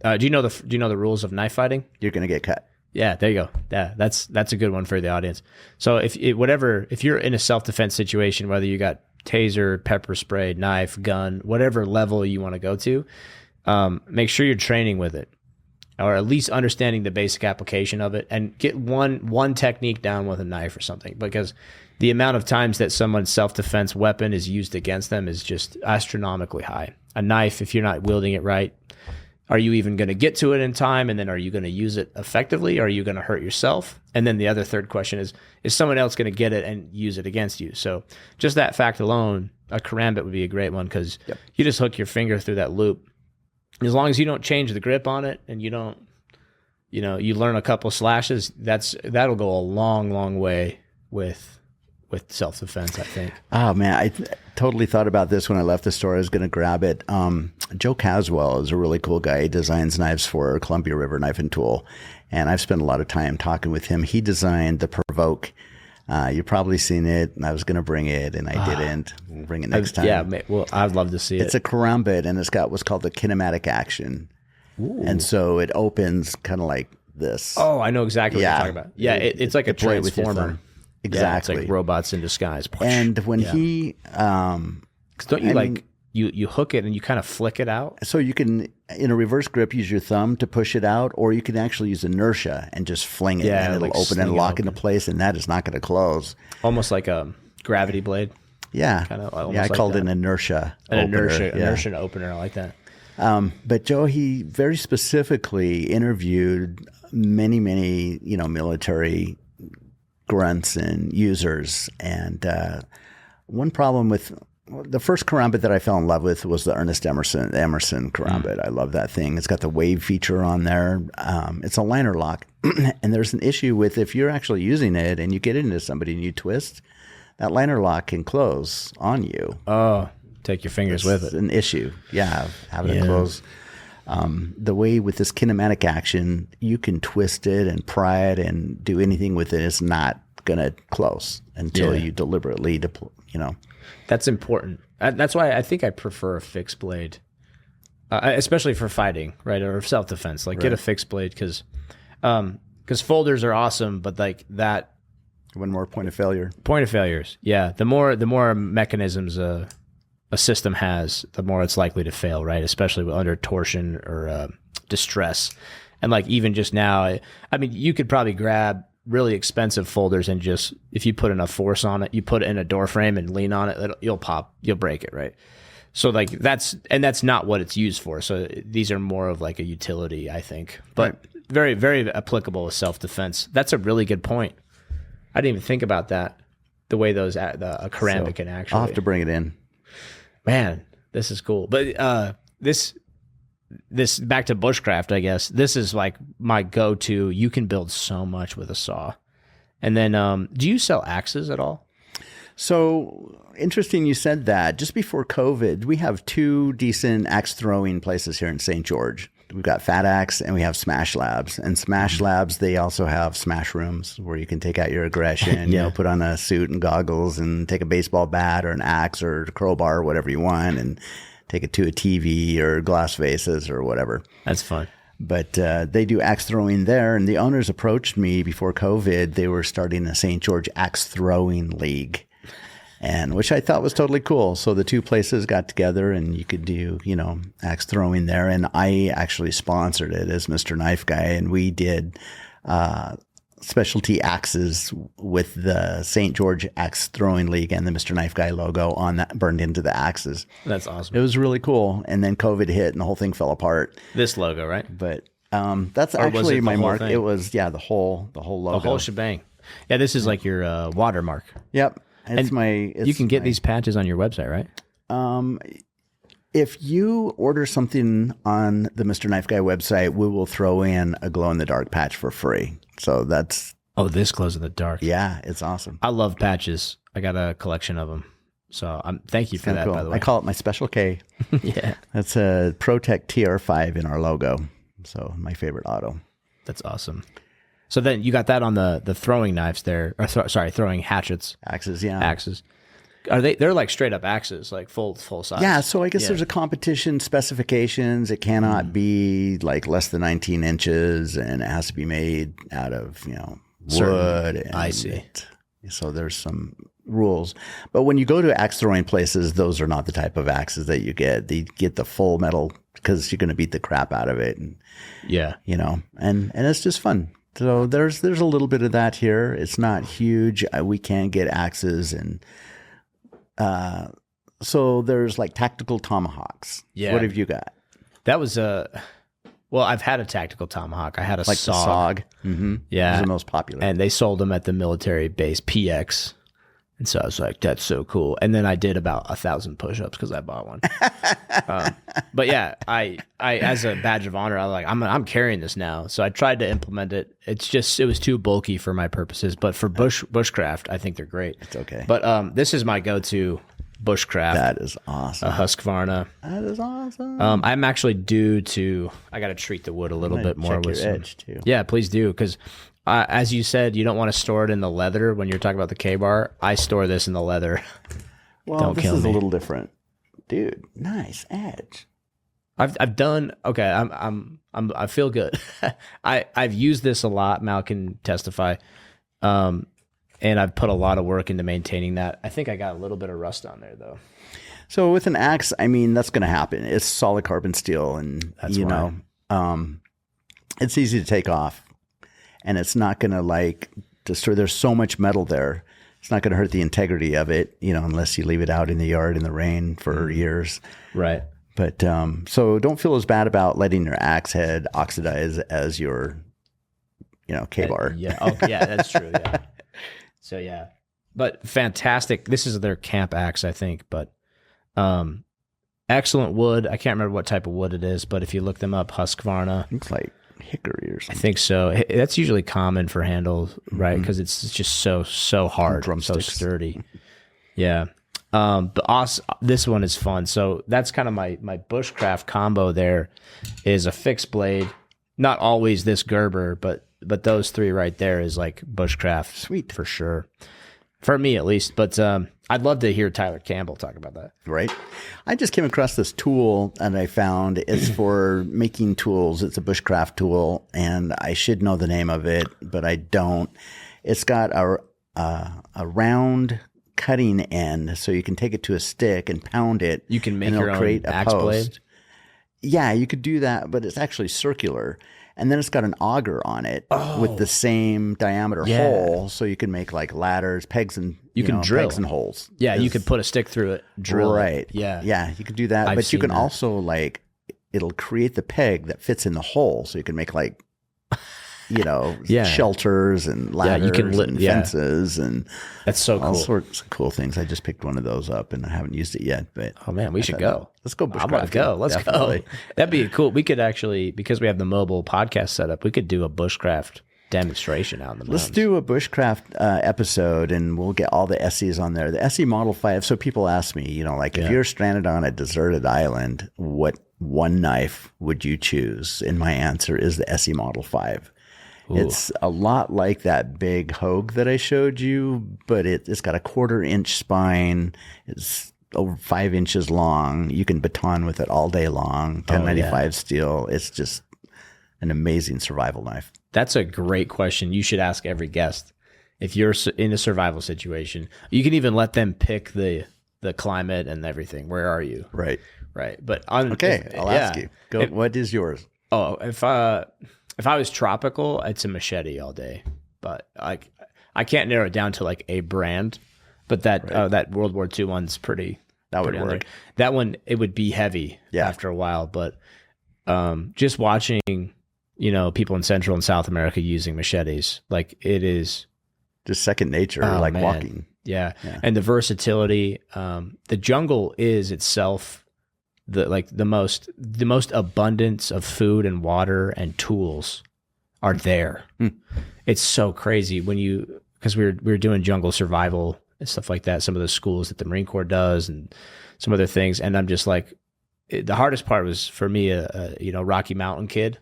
you know the rules of knife fighting? You're going to get cut. Yeah, there you go. Yeah, that's a good one for the audience. So if you're in a self-defense situation, whether you got taser, pepper spray, knife, gun, whatever level you want to go to, make sure you're training with it, or at least understanding the basic application of it, and get one technique down with a knife or something, because the amount of times that someone's self-defense weapon is used against them is just astronomically high. A knife, if you're not wielding it right, are you even going to get to it in time? And then are you going to use it effectively? Or are you going to hurt yourself? And then the other third question is someone else going to get it and use it against you? So just that fact alone, a karambit would be a great one, because you just hook your finger through that loop. As long as you don't change the grip on it and you don't, you learn a couple slashes, that'll go a long, long way with self-defense, I think. Oh, man, I totally thought about this when I left the store. I was going to grab it. Joe Caswell is a really cool guy. He designs knives for Columbia River Knife and Tool, and I've spent a lot of time talking with him. He designed the Provoke. You've probably seen it, and I was going to bring it, and I didn't. We'll bring it next time. Yeah, well, I'd love to see it. It's a karambit, and it's got what's called the kinematic action. Ooh. And so it opens kind of like this. Oh, I know exactly what you're talking about. Yeah, it's like a transformer. Exactly. Yeah, it's like robots in disguise. And when he... don't you you hook it and you kind of flick it out? So you can, in a reverse grip, use your thumb to push it out, or you can actually use inertia and just fling it, and it'll open and lock into place, and that is not going to close. Almost like a gravity blade. Yeah. I called it an inertia opener. Inertia opener. I like that. But Joe, he very specifically interviewed many, military grunts and users, and one problem with the first karambit that I fell in love with was the Ernest Emerson karambit. I love that thing. It's got the wave feature on there. It's a liner lock. And there's an issue with if you're actually using it and you get into somebody and you twist, that liner lock can close on you. Oh, take your fingers with it. It's an issue. Yeah, having it close. The way with this kinematic action, you can twist it and pry it and do anything with it. It's not going to close until you deliberately deploy, That's important. That's why I think I prefer a fixed blade, especially for fighting, right, or self-defense. Like, get a fixed blade because folders are awesome, but like that. One more point of failure. Point of failures, yeah. The more mechanisms a system has, the more it's likely to fail, right? Especially under torsion or distress. And like even just now, I mean, you could probably grab really expensive folders and just, if you put enough force on it, you put it in a door frame and lean on it, you'll break it, right? So like that's not what it's used for. So these are more of like a utility, I think, but very, very applicable with self-defense. That's a really good point. I didn't even think about that. The way a karambit can actually. I'll have to bring it in. Man, this is cool. But this back to bushcraft, I guess. This is like my go-to. You can build so much with a saw. And then, do you sell axes at all? So interesting you said that. Just before COVID, we have 2 decent axe throwing places here in St. George. We've got Fat Axe and we have Smash Labs. And Smash Labs, they also have smash rooms where you can take out your aggression, put on a suit and goggles and take a baseball bat or an axe or a crowbar or whatever you want and take it to a TV or glass vases or whatever. That's fun. But they do axe throwing there. And the owners approached me before COVID. They were starting a St. George Axe Throwing League. And which I thought was totally cool. So the 2 places got together and you could do, axe throwing there. And I actually sponsored it as Mr. Knife Guy. And we did specialty axes with the St. George Axe Throwing League and the Mr. Knife Guy logo on that burned into the axes. That's awesome. It was really cool. And then COVID hit and the whole thing fell apart. This logo, right? But that's actually my mark. It was, the whole logo. The whole shebang. Yeah, this is like your watermark. Yep. You can get these patches on your website, right? If you order something on the Mr. Knife Guy website, we will throw in a glow-in-the-dark patch for free. So that's... Oh, this glows in the dark. Yeah, it's awesome. I love patches. I got a collection of them. So thank you for that, by the way. I call it my Special K. Yeah. That's a Protect TR5 in our logo. So my favorite auto. That's awesome. So then you got that on the throwing knives there, or throwing hatchets. Axes, yeah. Axes. They're like straight up axes, like full size? Yeah, so I guess there's a competition specifications. It cannot be like less than 19 inches and it has to be made out of, wood. And I see. So there's some rules. But when you go to axe throwing places, those are not the type of axes that you get. They get the full metal because you're going to beat the crap out of it. And, and it's just fun. So there's a little bit of that here. It's not huge. We can get axes and so there's like tactical tomahawks. Yeah. What have you got? That was well, I've had a tactical tomahawk. I had a like SOG. The SOG. Mm-hmm. Yeah. Those are the most popular. And they sold them at the military base PX. And so I was like, that's so cool. And then I did about 1,000 push-ups because I bought one. But yeah, I as a badge of honor, I was like, I'm carrying this now. So I tried to implement it. It was too bulky for my purposes. But for bushcraft, I think they're great. It's okay. But this is my go-to bushcraft. That is awesome. A Husqvarna. That is awesome. I'm actually I got to treat the wood a little bit more with your edge too. Yeah, please do, because as you said, you don't want to store it in the leather when you're talking about the K-bar. I store this in the leather. Well, this is a little different, dude. Nice edge. I've done okay. I feel good. I've used this a lot. Mal can testify. And I've put a lot of work into maintaining that. I think I got a little bit of rust on there though. So with an axe, I mean, that's going to happen. It's solid carbon steel, and it's easy to take off. And it's not going to destroy. There's so much metal there. It's not going to hurt the integrity of it, unless you leave it out in the yard in the rain for years. Right. But so don't feel as bad about letting your axe head oxidize as your, K-bar. Yeah. Oh, yeah, that's true. Yeah. So yeah, but fantastic. This is their camp axe, I think. But Excellent wood. I can't remember what type of wood it is, but if you look them up, Husqvarna. Looks like hickory or something. I think so. That's usually common for handles, right? Because it's just so hard, so sturdy. Yeah. But also, this one is fun. So that's kind of my Bushcraft combo. There is a fixed blade, not always this Gerber, but those three right there is like Bushcraft, sweet for sure, for me at least. But I'd love to hear Tyler Campbell talk about that. Right. I just came across this tool and I found it's for making tools. It's a Bushcraft tool, and I should know the name of it, but I don't. It's got a round cutting end, so you can take it to a stick and pound it. You can make your own axe blade. Yeah, you could do that, but it's actually circular. And then it's got an auger on it with the same diameter hole, so you can make like ladders, pegs, and you can drill pegs and holes. Yeah, you could put a stick through it, drill it. Yeah, you could do that. But you can also like it'll create the peg that fits in the hole, so you can make like shelters and ladders and fences and that's so cool. All sorts of cool things. I just picked one of those up and I haven't used it yet. But oh man, we should go. Let's go Bushcraft. I want to go. Let's go. That'd be cool. We could actually, because we have the mobile podcast set up, we could do a Bushcraft demonstration out in the mountains. Let's do a Bushcraft episode, and we'll get all the SEs on there. The SE Model 5. So people ask me, if you're stranded on a deserted island, what one knife would you choose? And my answer is the SE Model 5. Ooh. It's a lot like that big Hogue that I showed you, but it's got a 1/4 inch spine. It's over 5 inches long. You can baton with it all day long. 1095 steel. It's just an amazing survival knife. That's a great question. You should ask every guest. If you're in a survival situation, you can even let them pick the climate and everything. Where are you? Right. But I'll ask you. Go. What is yours? Oh, if I was tropical, it's a machete all day. But I can't narrow it down to like a brand. But that World War II one's pretty. That would work. work. That one, it would be heavy after a while. But just watching, people in Central and South America using machetes, like it is just second nature, walking. Yeah, and the versatility. The jungle is itself the most abundance of food and water and tools are there. It's so crazy because we were doing jungle survival and stuff like that. Some of the schools that the Marine Corps does and some other things. And I'm just like, the hardest part was for me, a Rocky Mountain kid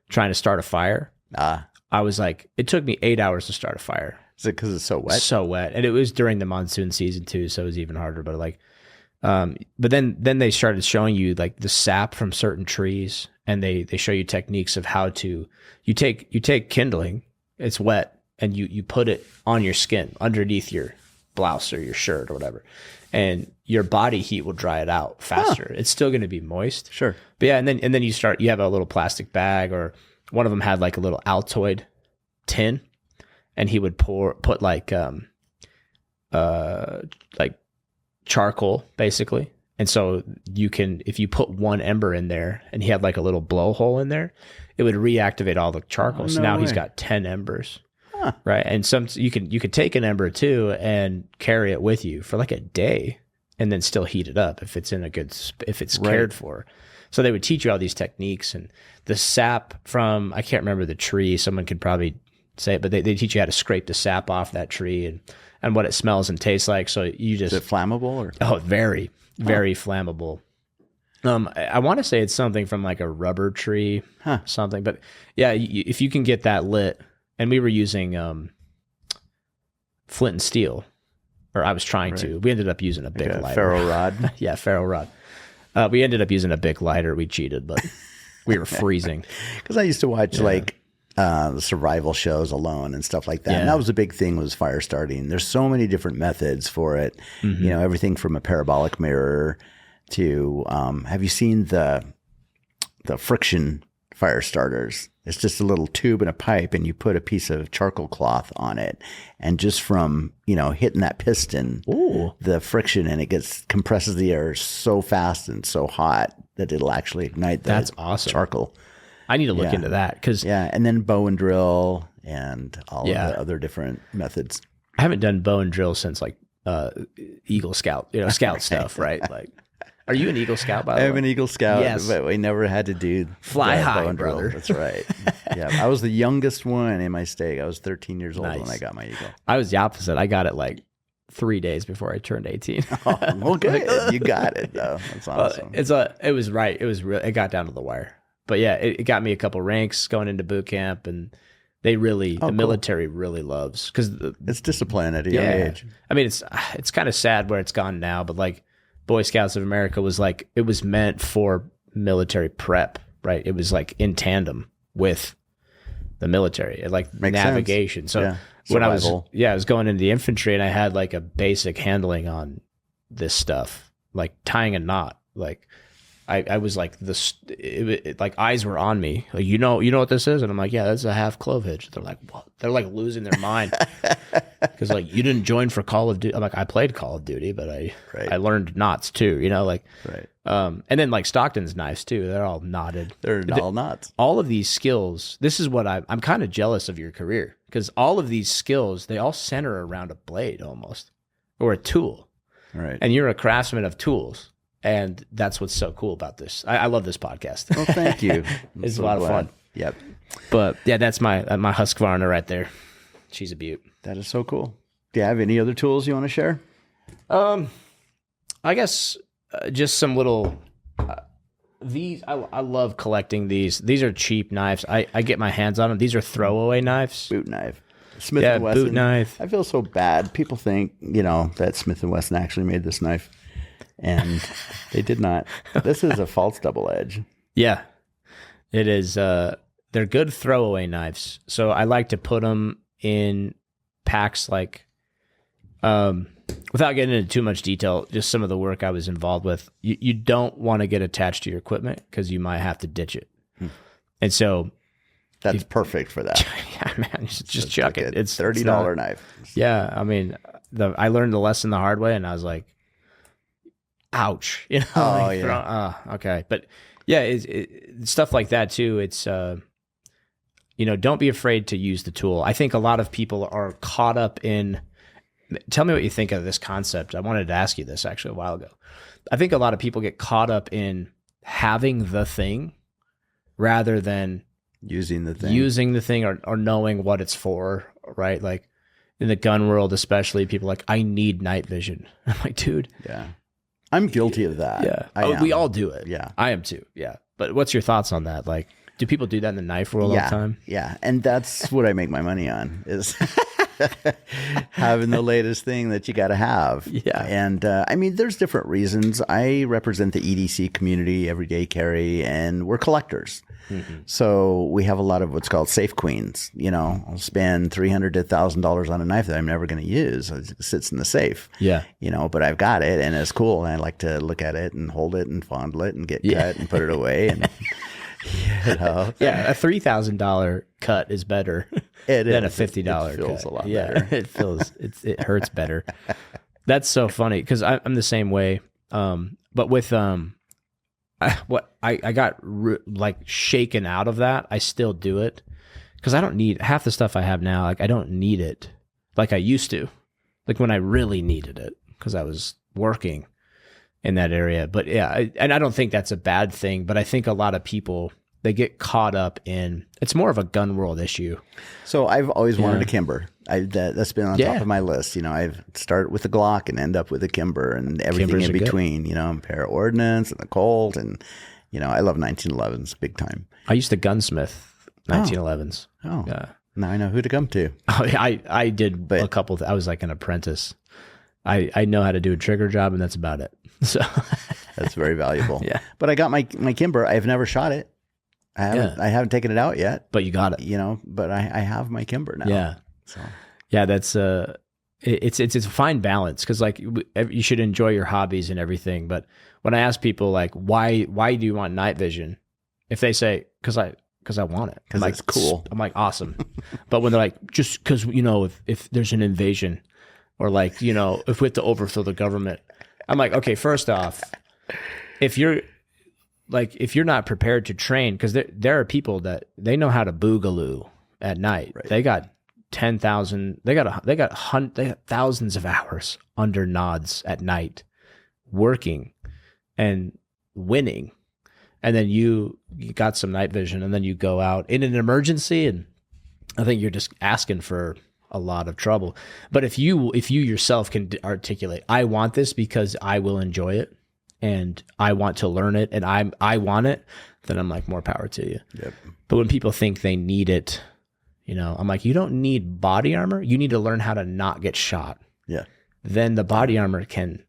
trying to start a fire. I was like, it took me 8 hours to start a fire. Is it because it's so wet? So wet. And it was during the monsoon season too. So it was even harder, but but then they started showing you like the sap from certain trees, and they show you techniques of how to, you take kindling, it's wet, and you put it on your skin underneath your blouse or your shirt or whatever, and your body heat will dry it out faster. It's still going to be moist. Sure. But yeah. And then you have a little plastic bag, or one of them had like a little Altoid tin, and he would put like charcoal basically. And so if you put one ember in there, and he had like a little blowhole in there, it would reactivate all the charcoal. So now he's got 10 embers. Right. And you could take an ember too and carry it with you for like a day, and then still heat it up if it's cared for. So they would teach you all these techniques, and the sap from, I can't remember the tree, someone could probably say it, but they teach you how to scrape the sap off that tree and what it smells and tastes like. So you just... Is it flammable? Or? Oh, very, very flammable. I want to say it's something from like a rubber tree, something. But yeah, if you can get that lit, and we were using flint and steel, or I was trying to. We ended up using a big lighter. Ferro rod? Yeah, ferro rod. We ended up using a big lighter. We cheated, but we were freezing. Because I used to watch the survival shows alone and stuff like that. And that was a big thing, was fire starting. There's so many different methods for it. Mm-hmm. Everything from a parabolic mirror to, have you seen the friction fire starters? It's just a little tube and a pipe, and you put a piece of charcoal cloth on it. And just from, hitting that piston, the friction, and it compresses the air so fast and so hot that it'll actually ignite That's awesome. Charcoal. I need to look into that. And then bow and drill and all of the other different methods. I haven't done bow and drill since like Eagle Scout, Scout stuff, right? Like Are you an Eagle Scout, by the way? I'm an Eagle Scout, yes. But we never had to do fly high, brother. That's right. Yeah, I was the youngest one in my stake. I was 13 years old when I got my Eagle. I was the opposite. I got it like 3 days before I turned 18. Oh, well, good. You got it, though. That's awesome. It was right. It was real. It got down to the wire. But yeah, it got me a couple ranks going into boot camp, and they really, the military really loves, because it's discipline at a young age. I mean, it's kind of sad where it's gone now, but like Boy Scouts of America was like, it was meant for military prep, right? It was like in tandem with the military, like makes navigation. Sense. So when I was going into the infantry, and I had like a basic handling on this stuff, like tying a knot, like I was like like eyes were on me. Like, you know what this is? And I'm like, yeah, that's a half clove hitch. They're like, what? They're like losing their mind because like, you didn't join for Call of Duty. I'm like, I played Call of Duty, but I learned knots too. You know, like and then like Stockton's knives too. They're all knotted. They're all knots. All of these skills. This is what I'm kind of jealous of your career, because all of these skills, they all center around a blade almost, or a tool. Right. And you're a craftsman of tools. And that's what's so cool about this. I love this podcast. Well, thank you. It's so a lot of fun. Yep. But yeah, that's my Husqvarna right there. She's a beaut. That is so cool. Do you have any other tools you want to share? I guess just some little. These I love collecting these. These are cheap knives. I get my hands on them. These are throwaway knives. Boot knife. Smith & Wesson. Boot knife. I feel so bad. People think that Smith & Wesson actually made this knife. And they did not. This is a false double edge. Yeah, it is. They're good throwaway knives. So I like to put them in packs, like, without getting into too much detail, just some of the work I was involved with. You don't want to get attached to your equipment because you might have to ditch it. And so that's perfect for that. Yeah, man, just chuck it. It's $30 knife. Yeah, I mean, I learned the lesson the hard way, and I was like, ouch, okay. But yeah, stuff like that too. It's don't be afraid to use the tool. I think a lot of people are caught up in. Tell me what you think of this concept. I wanted to ask you this actually a while ago. I think a lot of people get caught up in having the thing rather than using the thing or knowing what it's for, right? Like in the gun world especially, people are like, I need night vision. I'm like, dude. Yeah. I'm guilty of that. Yeah. We all do it. Yeah. I am too. Yeah. But what's your thoughts on that? Like, do people do that in the knife world all the time? Yeah. And that's what I make my money on, is having the latest thing that you got to have. Yeah. And I mean, there's different reasons. I represent the EDC community, everyday carry, and we're collectors. Mm-hmm. So we have a lot of what's called safe queens. I'll spend $300 to $1,000 on a knife that I'm never going to use. It sits in the safe. Yeah. But I've got it and it's cool. And I like to look at it and hold it and fondle it and get cut and put it away. And yeah, a $3,000 cut is better than a $50 cut. It feels a lot better. It hurts better. That's so funny because I'm the same way. But with I got like shaken out of that. I still do it because I don't need half the stuff I have now. Like I don't need it like I used to, like when I really needed it because I was working in that area. But yeah, and I don't think that's a bad thing. But I think a lot of people, they get caught up in, it's more of a gun world issue. So I've always wanted a Kimber. That's been on top of my list. I've started with the Glock and end up with a Kimber and everything Kimbers in between, pair of ordnance and the Colt. And, I love 1911s big time. I used to gunsmith 1911s. Oh, yeah. Now I know who to come to. Oh, I did a couple. I was like an apprentice. I know how to do a trigger job, and that's about it. So that's very valuable. Yeah. But I got my Kimber. I've never shot it. I haven't taken it out yet. But you got it. But I have my Kimber now. Yeah. So. Yeah, that's it's a fine balance because like you should enjoy your hobbies and everything. But when I ask people like why do you want night vision, if they say because I want it, because it's cool. I'm like awesome. But when they're like just because if there's an invasion or like if we have to overthrow the government, I'm like okay, first off, if you're not prepared to train, because there are people that they know how to boogaloo at night. Right. They got 10,000. They got thousands of hours under nods at night working, and winning. And then you got some night vision, and then you go out in an emergency, and I think you're just asking for a lot of trouble. But if you yourself can articulate, I want this because I will enjoy it, and I want to learn it, and I want it, then I'm like, more power to you. Yep. But when people think they need it, you know, I'm like, you don't need body armor. You need to learn how to not get shot. Yeah. Then the body armor can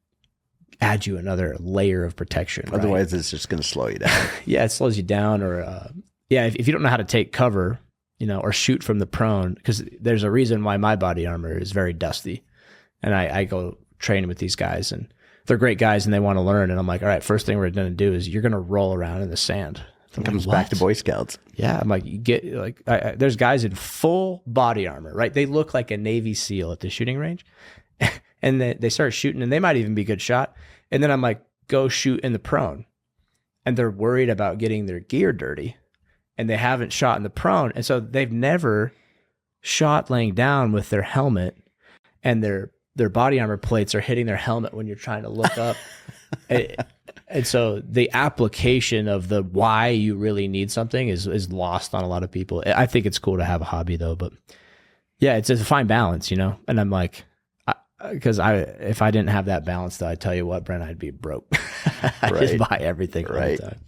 add you another layer of protection. Otherwise, it's just going to slow you down. Yeah, it slows you down. Or if you don't know how to take cover, you know, or shoot from the prone, because there's a reason why my body armor is very dusty, and I go train with these guys, and they're great guys, and they want to learn, and I'm like, all right, first thing we're going to do is you're going to roll around in the sand. It comes back to Boy Scouts. Yeah, I'm like, there's guys in full body armor, right? They look like a Navy SEAL at the shooting range. And they start shooting, and they might even be a good shot. And then I'm like, go shoot in the prone. And they're worried about getting their gear dirty, and they haven't shot in the prone. And so they've never shot laying down with their helmet, and their body armor plates are hitting their helmet when you're trying to look up. And so the application of the why you really need something is lost on a lot of people. I think it's cool to have a hobby, though. But yeah, it's a fine balance, you know? And I'm like, because if I didn't have that balance, though, I tell you what, Brent, I'd be broke. I just buy everything all the time.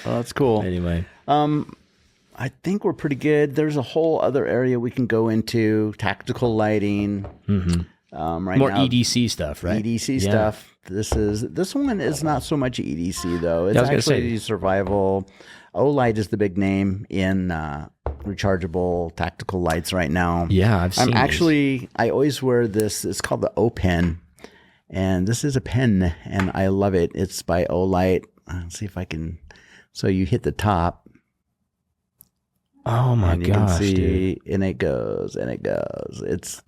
Well, that's cool. Anyway, I think we're pretty good. There's a whole other area we can go into: tactical lighting. Mm-hmm. Right more now, EDC stuff, right? EDC stuff. This one is not so much EDC though. It's actually survival. Olight is the big name in rechargeable tactical lights right now. Yeah, I've seen. I always wear this. It's called the O pen, and this is a pen, and I love it. It's by Olight. Let's see if I can. So you hit the top. Oh my gosh, you can see, dude. And it goes, and it goes. It's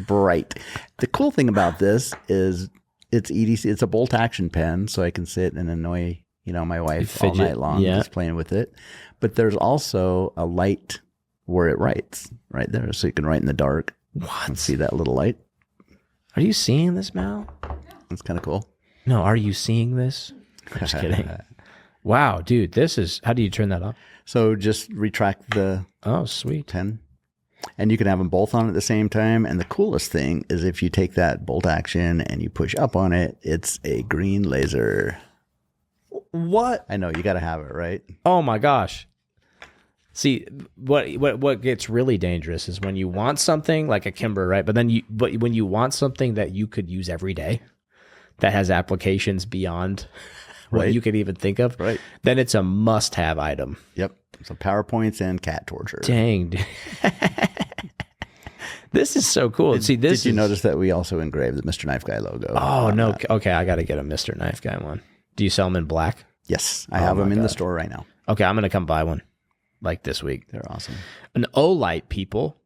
bright. The cool thing about this is it's EDC. It's a bolt action pen, so I can sit and annoy my wife all night long just playing with it. But there's also a light where it writes right there, so you can write in the dark. What? See that little light? Are you seeing this, Mal? That's kind of cool. No, are you seeing this? I'm just kidding. Wow, dude, this is. How do you turn that off? So just retract the sweet pen. And you can have them both on at the same time. And the coolest thing is if you take that bolt action and you push up on it, it's a green laser. What? I know, you got to have it, right? Oh my gosh. See, what gets really dangerous is when you want something like a Kimber, right? But when you want something that you could use every day, that has applications beyond what you could even think of, right? Then it's a must-have item. Yep. So PowerPoints and cat torture. Dang. This is so cool. Did you notice that we also engraved the Mr. Knife Guy logo? Oh, no. That. Okay, I got to get a Mr. Knife Guy one. Do you sell them in black? Yes. I have them in the store right now. Okay, I'm going to come buy one like this week. They're awesome. An Olight, people.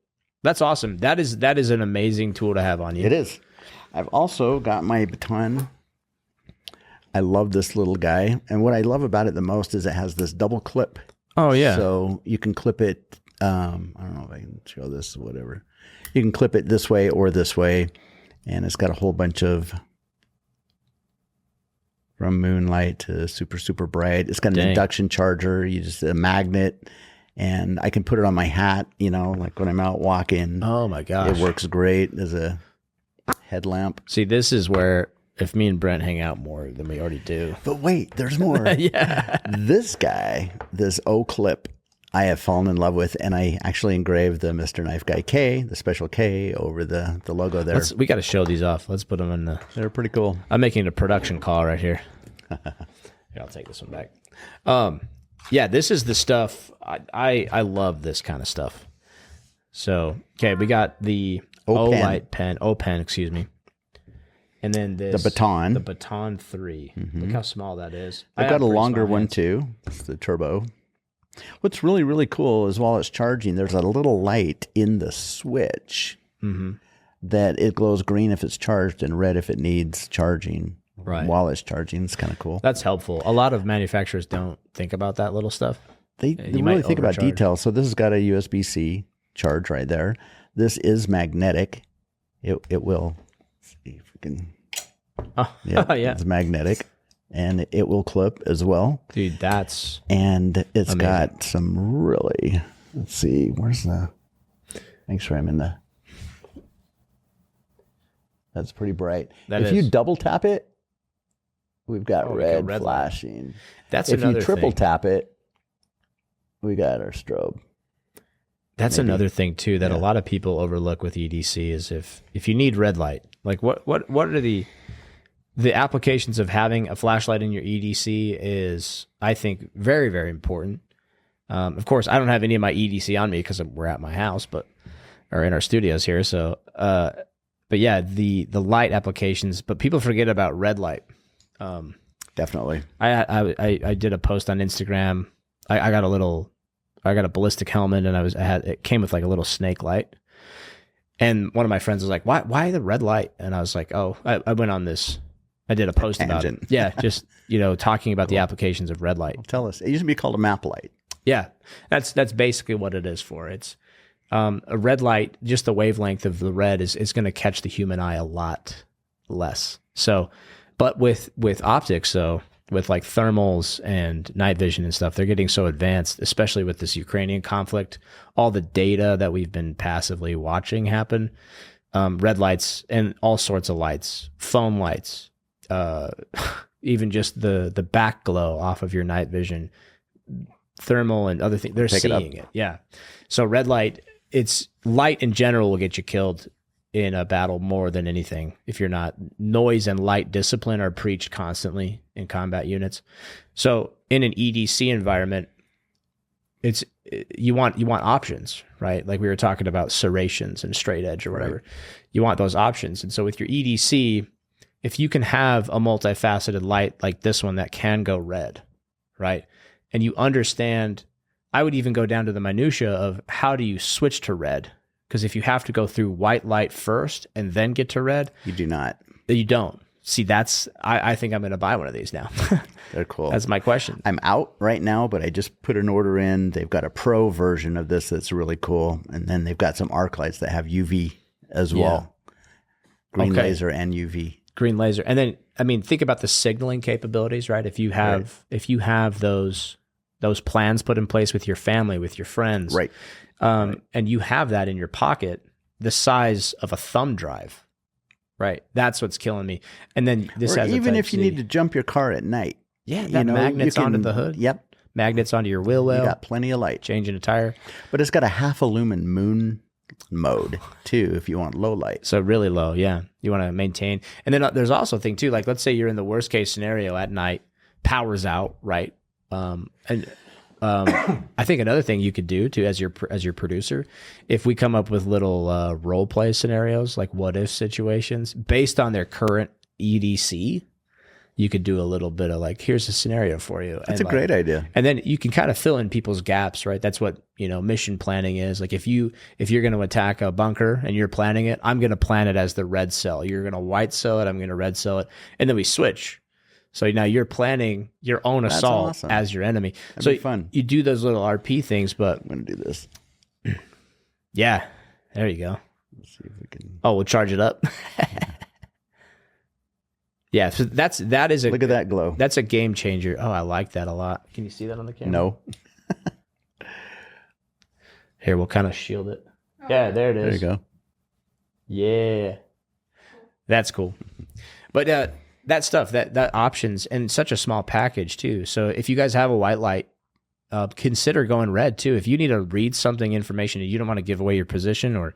That's awesome. That is an amazing tool to have on you. It is. I've also got my baton. I love this little guy. And what I love about it the most is it has this double clip. Oh, yeah. So you can clip it. I don't know if I can show this or whatever. You can clip it this way or this way. And it's got a whole bunch of from moonlight to super, super bright. It's got an induction charger. You just a magnet. And I can put it on my hat, like when I'm out walking. Oh, my gosh. It works great as a headlamp. See, this is where if me and Brent hang out more than we already do. But wait, there's more. Yeah. This guy, this O-clip, I have fallen in love with, and I actually engraved the Mr. Knife Guy K, the special K, over the logo there. We got to show these off. Let's put them in the... They're pretty cool. I'm making a production call right here. Here, I'll take this one back. Yeah, this is the stuff. I love this kind of stuff. So, okay, we got the O-Light pen. O-Pen, excuse me. And then this. The Baton. The Baton 3. Mm-hmm. Look how small that is. I've got a longer one, too. It's the Turbo. What's really, really cool is while it's charging, there's a little light in the switch that it glows green if it's charged and red if it needs charging. Right. While it's charging. It's kind of cool. That's helpful. A lot of manufacturers don't think about that little stuff. They really think about details. So this has got a USB-C charge right there. This is magnetic. It will. Let's see if we can. Yeah. It's magnetic. and it will clip as well. Dude, that's and it's amazing. Got some really. Let's see, where's the? Make sure I'm in the. That's pretty bright. If you double tap it, we've got red flashing. That's if another you triple thing. Tap it, we got our strobe. That's another thing too that a lot of people overlook with EDC is if you need red light, like what are the applications of having a flashlight in your EDC is, I think, very, very important. Of course, I don't have any of my EDC on me because we're at my house, or in our studios here. So, but yeah, the light applications, but people forget about red light. Definitely. I did a post on Instagram. I got a ballistic helmet, and it came with like a little snake light. And one of my friends was like, why the red light? And I was like, I went on this. I did a post about it. Yeah, just talking about the applications of red light. Well, tell us. It used to be called a map light. Yeah, that's basically what it is for. It's a red light. Just the wavelength of the red is going to catch the human eye a lot less. So, but with optics, though, with like thermals and night vision and stuff, they're getting so advanced, especially with this Ukrainian conflict. All the data that we've been passively watching happen, red lights and all sorts of lights, foam lights. Even just the back glow off of your night vision, thermal and other things, they're seeing it. Yeah. So red light, it's light in general will get you killed in a battle more than anything. If you're not, noise and light discipline are preached constantly in combat units. So in an EDC environment, it's, you want options, right? Like we were talking about serrations and straight edge or whatever. Right. You want those options. And so with your EDC, if you can have a multifaceted light like this one that can go red, right? And you understand, I would even go down to the minutia of how do you switch to red? Because if you have to go through white light first and then get to red. You do not. You don't. See, I think I'm going to buy one of these now. They're cool. That's my question. I'm out right now, but I just put an order in. They've got a pro version of this that's really cool. And then they've got some arc lights that have UV as well. Green laser and UV. Green laser. And then, I mean, think about the signaling capabilities, right? If you have those plans put in place with your family, with your friends, right. And you have that in your pocket, the size of a thumb drive, right? That's what's killing me. And then this has even if you need to jump your car at night. Yeah, that magnets onto the hood. Yep. Magnets onto your wheel well. You got plenty of light. Changing a tire. But it's got a half a lumen moon mode too, if you want low light. So really low, yeah. You want to maintain. And then there's also a thing too, like let's say you're in the worst case scenario at night, power's out, right? I think another thing you could do too, as your producer, if we come up with little role play scenarios, like what if situations based on their current EDC, you could do a little bit of like, here's a scenario for you. That's a great idea. And then you can kind of fill in people's gaps, right? That's what, mission planning is. Like if you're going to attack a bunker and you're planning it, I'm going to plan it as the red cell. You're going to white cell it. I'm going to red cell it. And then we switch. So now you're planning your own assault as your enemy. That'd be fun. You do those little RP things, but I'm going to do this. Yeah. There you go. Let's see if we can. Oh, we'll charge it up. Yeah, so that is look at that glow. That's a game changer. Oh, I like that a lot. Can you see that on the camera? No. Here, we'll kind of shield it. Yeah, there it is. There you go. Yeah, that's cool. But that stuff, that options, and such a small package too. So if you guys have a white light, consider going red too. If you need to read something, information, and you don't want to give away your position, or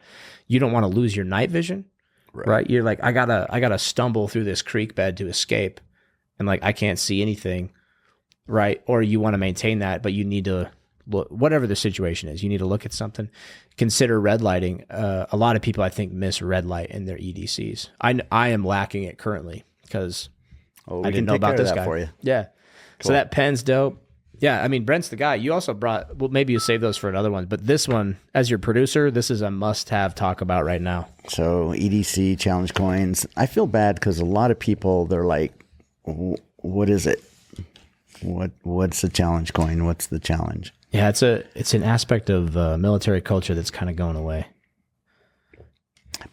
you don't want to lose your night vision. Right. You're like, I gotta stumble through this creek bed to escape, and like I can't see anything, right? Or you want to maintain that, but you need to look, whatever the situation is, you need to look at something. Consider red lighting. A lot of people, I think, miss red light in their EDCs. I am lacking it currently because I didn't know about this guy. For you. Yeah. Cool. So that pen's dope. Yeah, I mean, Brent's the guy. You also brought, well, maybe you save those for another one, but this one, as your producer, this is a must-have talk about right now. So EDC, challenge coins. I feel bad because a lot of people, they're like, what is it? What's the challenge coin? What's the challenge? Yeah, it's an aspect of military culture that's kind of going away.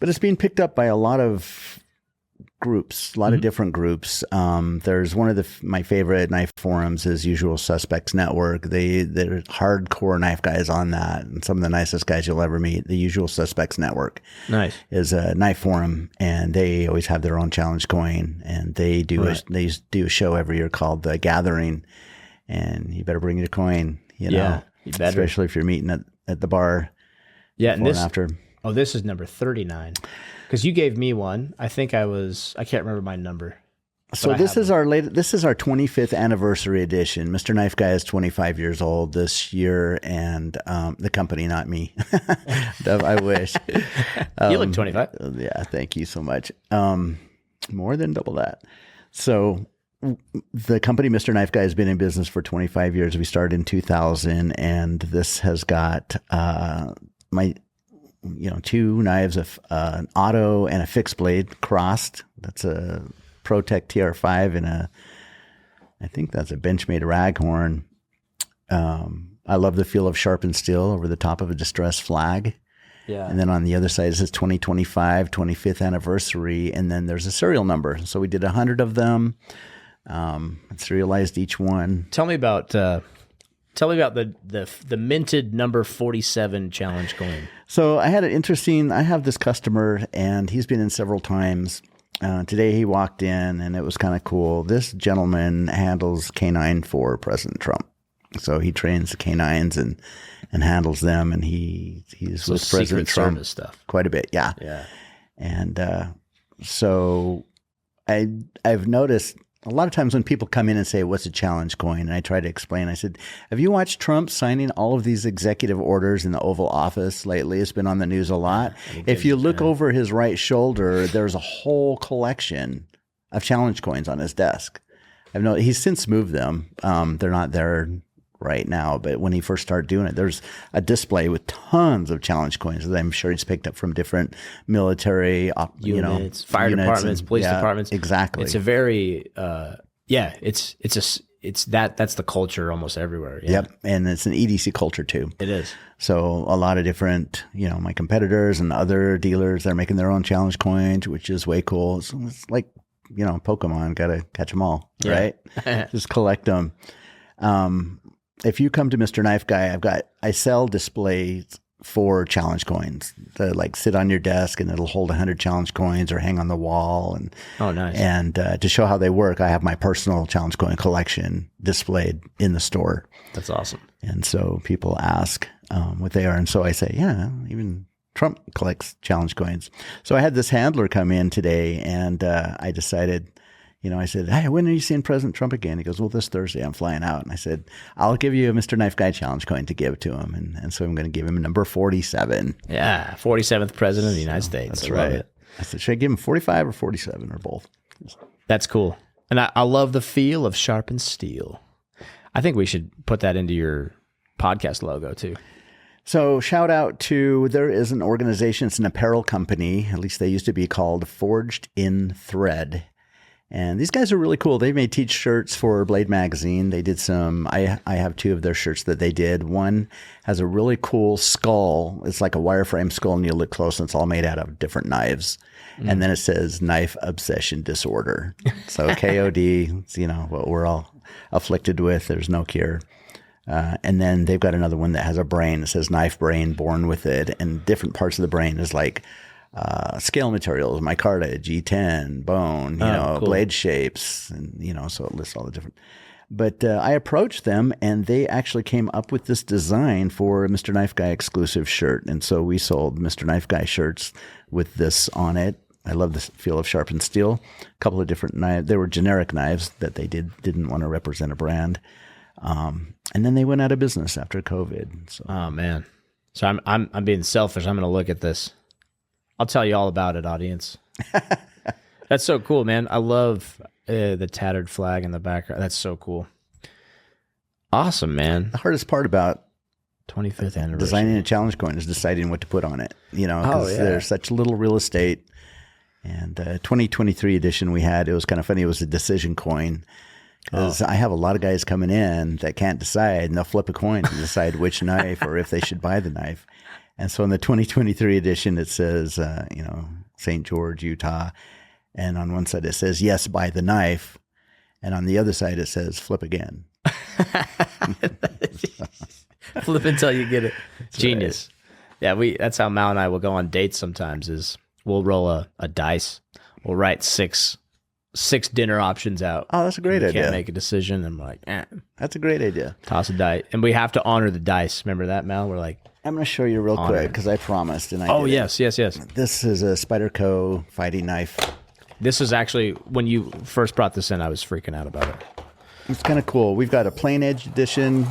But it's being picked up by a lot of groups, a lot of different groups. There's one of my favorite knife forums is Usual Suspects Network. They're hardcore knife guys on that, and some of the nicest guys you'll ever meet. The Usual Suspects Network is a knife forum, and they always have their own challenge coin, and they do a show every year called The Gathering, and you better bring your coin, you know, you better. Especially if you're meeting at the bar. Yeah, and after. Oh, this is number 39. Because you gave me one. I can't remember my number. So this is our 25th anniversary edition. Mr. Knife Guy is 25 years old this year, and the company, not me. I wish. You look 25. Yeah, thank you so much. More than double that. So the company, Mr. Knife Guy, has been in business for 25 years. We started in 2000, and this has got two knives, an auto and a fixed blade crossed. That's a ProTech TR5 and I think that's a Benchmade raghorn. I love the feel of sharpened steel over the top of a distress flag. Yeah. And then on the other side, it says 2025, 25th anniversary. And then there's a serial number. So we did 100 of them, serialized each one. Tell me about the minted number 47 challenge coin. So I have this customer, and he's been in several times. Today he walked in, and it was kind of cool. This gentleman handles canine for President Trump. So he trains the canines and handles them, and he's with President Trump stuff quite a bit. Yeah. Yeah. And so I've noticed a lot of times when people come in and say, what's a challenge coin? And I try to explain, I said, have you watched Trump signing all of these executive orders in the Oval Office lately? It's been on the news a lot. If you look over his right shoulder, there's a whole collection of challenge coins on his desk. He's since moved them. They're not there right now, but when he first started doing it, there's a display with tons of challenge coins that I'm sure he's picked up from different military units, fire departments, police departments. Exactly. It's a very that's the culture almost everywhere. Yeah. Yep, and it's an EDC culture too. It is. So a lot of different, my competitors and other dealers, they're making their own challenge coins, which is way cool. It's like Pokemon, got to catch them all, right? Just collect them. If you come to Mr. Knife Guy, I sell displays for challenge coins that sit on your desk, and it'll hold 100 challenge coins or hang on the wall. And oh, nice. And to show how they work, I have my personal challenge coin collection displayed in the store. That's awesome. And so people ask what they are, and so I say, yeah, even Trump collects challenge coins. So I had this handler come in today, and I decided. I said, hey, when are you seeing President Trump again? He goes, well, this Thursday I'm flying out. And I said, I'll give you a Mr. Knife Guy challenge coin to give to him. And so I'm going to give him number 47. Yeah, 47th president of the United States. That's right. I said, should I give him 45 or 47 or both? That's cool. And I love the feel of sharpened steel. I think we should put that into your podcast logo too. So shout out there is an organization, it's an apparel company, at least they used to be called Forged in Thread. And these guys are really cool. They made t-shirts for Blade Magazine. They did I have 2 of their shirts that they did. One has a really cool skull. It's like a wireframe skull, and you look close, and it's all made out of different knives. And then it says Knife Obsession Disorder. So KOD, it's, what we're all afflicted with. There's no cure. And then they've got another one that has a brain. It says Knife Brain, Born with It. And different parts of the brain is like scale materials, micarta, G10, bone, cool. Blade shapes, and, so it lists all the different. But I approached them, and they actually came up with this design for a Mr. Knife Guy exclusive shirt. And so we sold Mr. Knife Guy shirts with this on it. I love the feel of sharpened steel. A couple of different knives. They were generic knives that they didn't want to represent a brand. And then they went out of business after COVID. So. Oh, man. So I'm being selfish. I'm going to look at this. I'll tell you all about it, audience. That's so cool, man. I love the tattered flag in the background. That's so cool. Awesome, man. The hardest part about 25th anniversary designing a challenge coin is deciding what to put on it. Because there's such little real estate. And 2023 edition we had, it was kind of funny. It was a decision coin. Because I have a lot of guys coming in that can't decide, and they'll flip a coin to decide which knife or if they should buy the knife. And so in the 2023 edition, it says, St. George, Utah. And on one side it says, yes, buy the knife. And on the other side it says, flip again. Flip until you get it. That's Genius. Right. Yeah, that's how Mal and I will go on dates sometimes is we'll roll a dice. We'll write six dinner options out. Oh, that's a great idea. Can't make a decision. I'm like, That's a great idea. Toss a die. And we have to honor the dice. Remember that, Mal? We're like, I'm going to show you real quick because I promised. And yes. This is a Spyderco fighting knife. This is actually, when you first brought this in, I was freaking out about it. It's kind of cool. We've got a plain edge edition.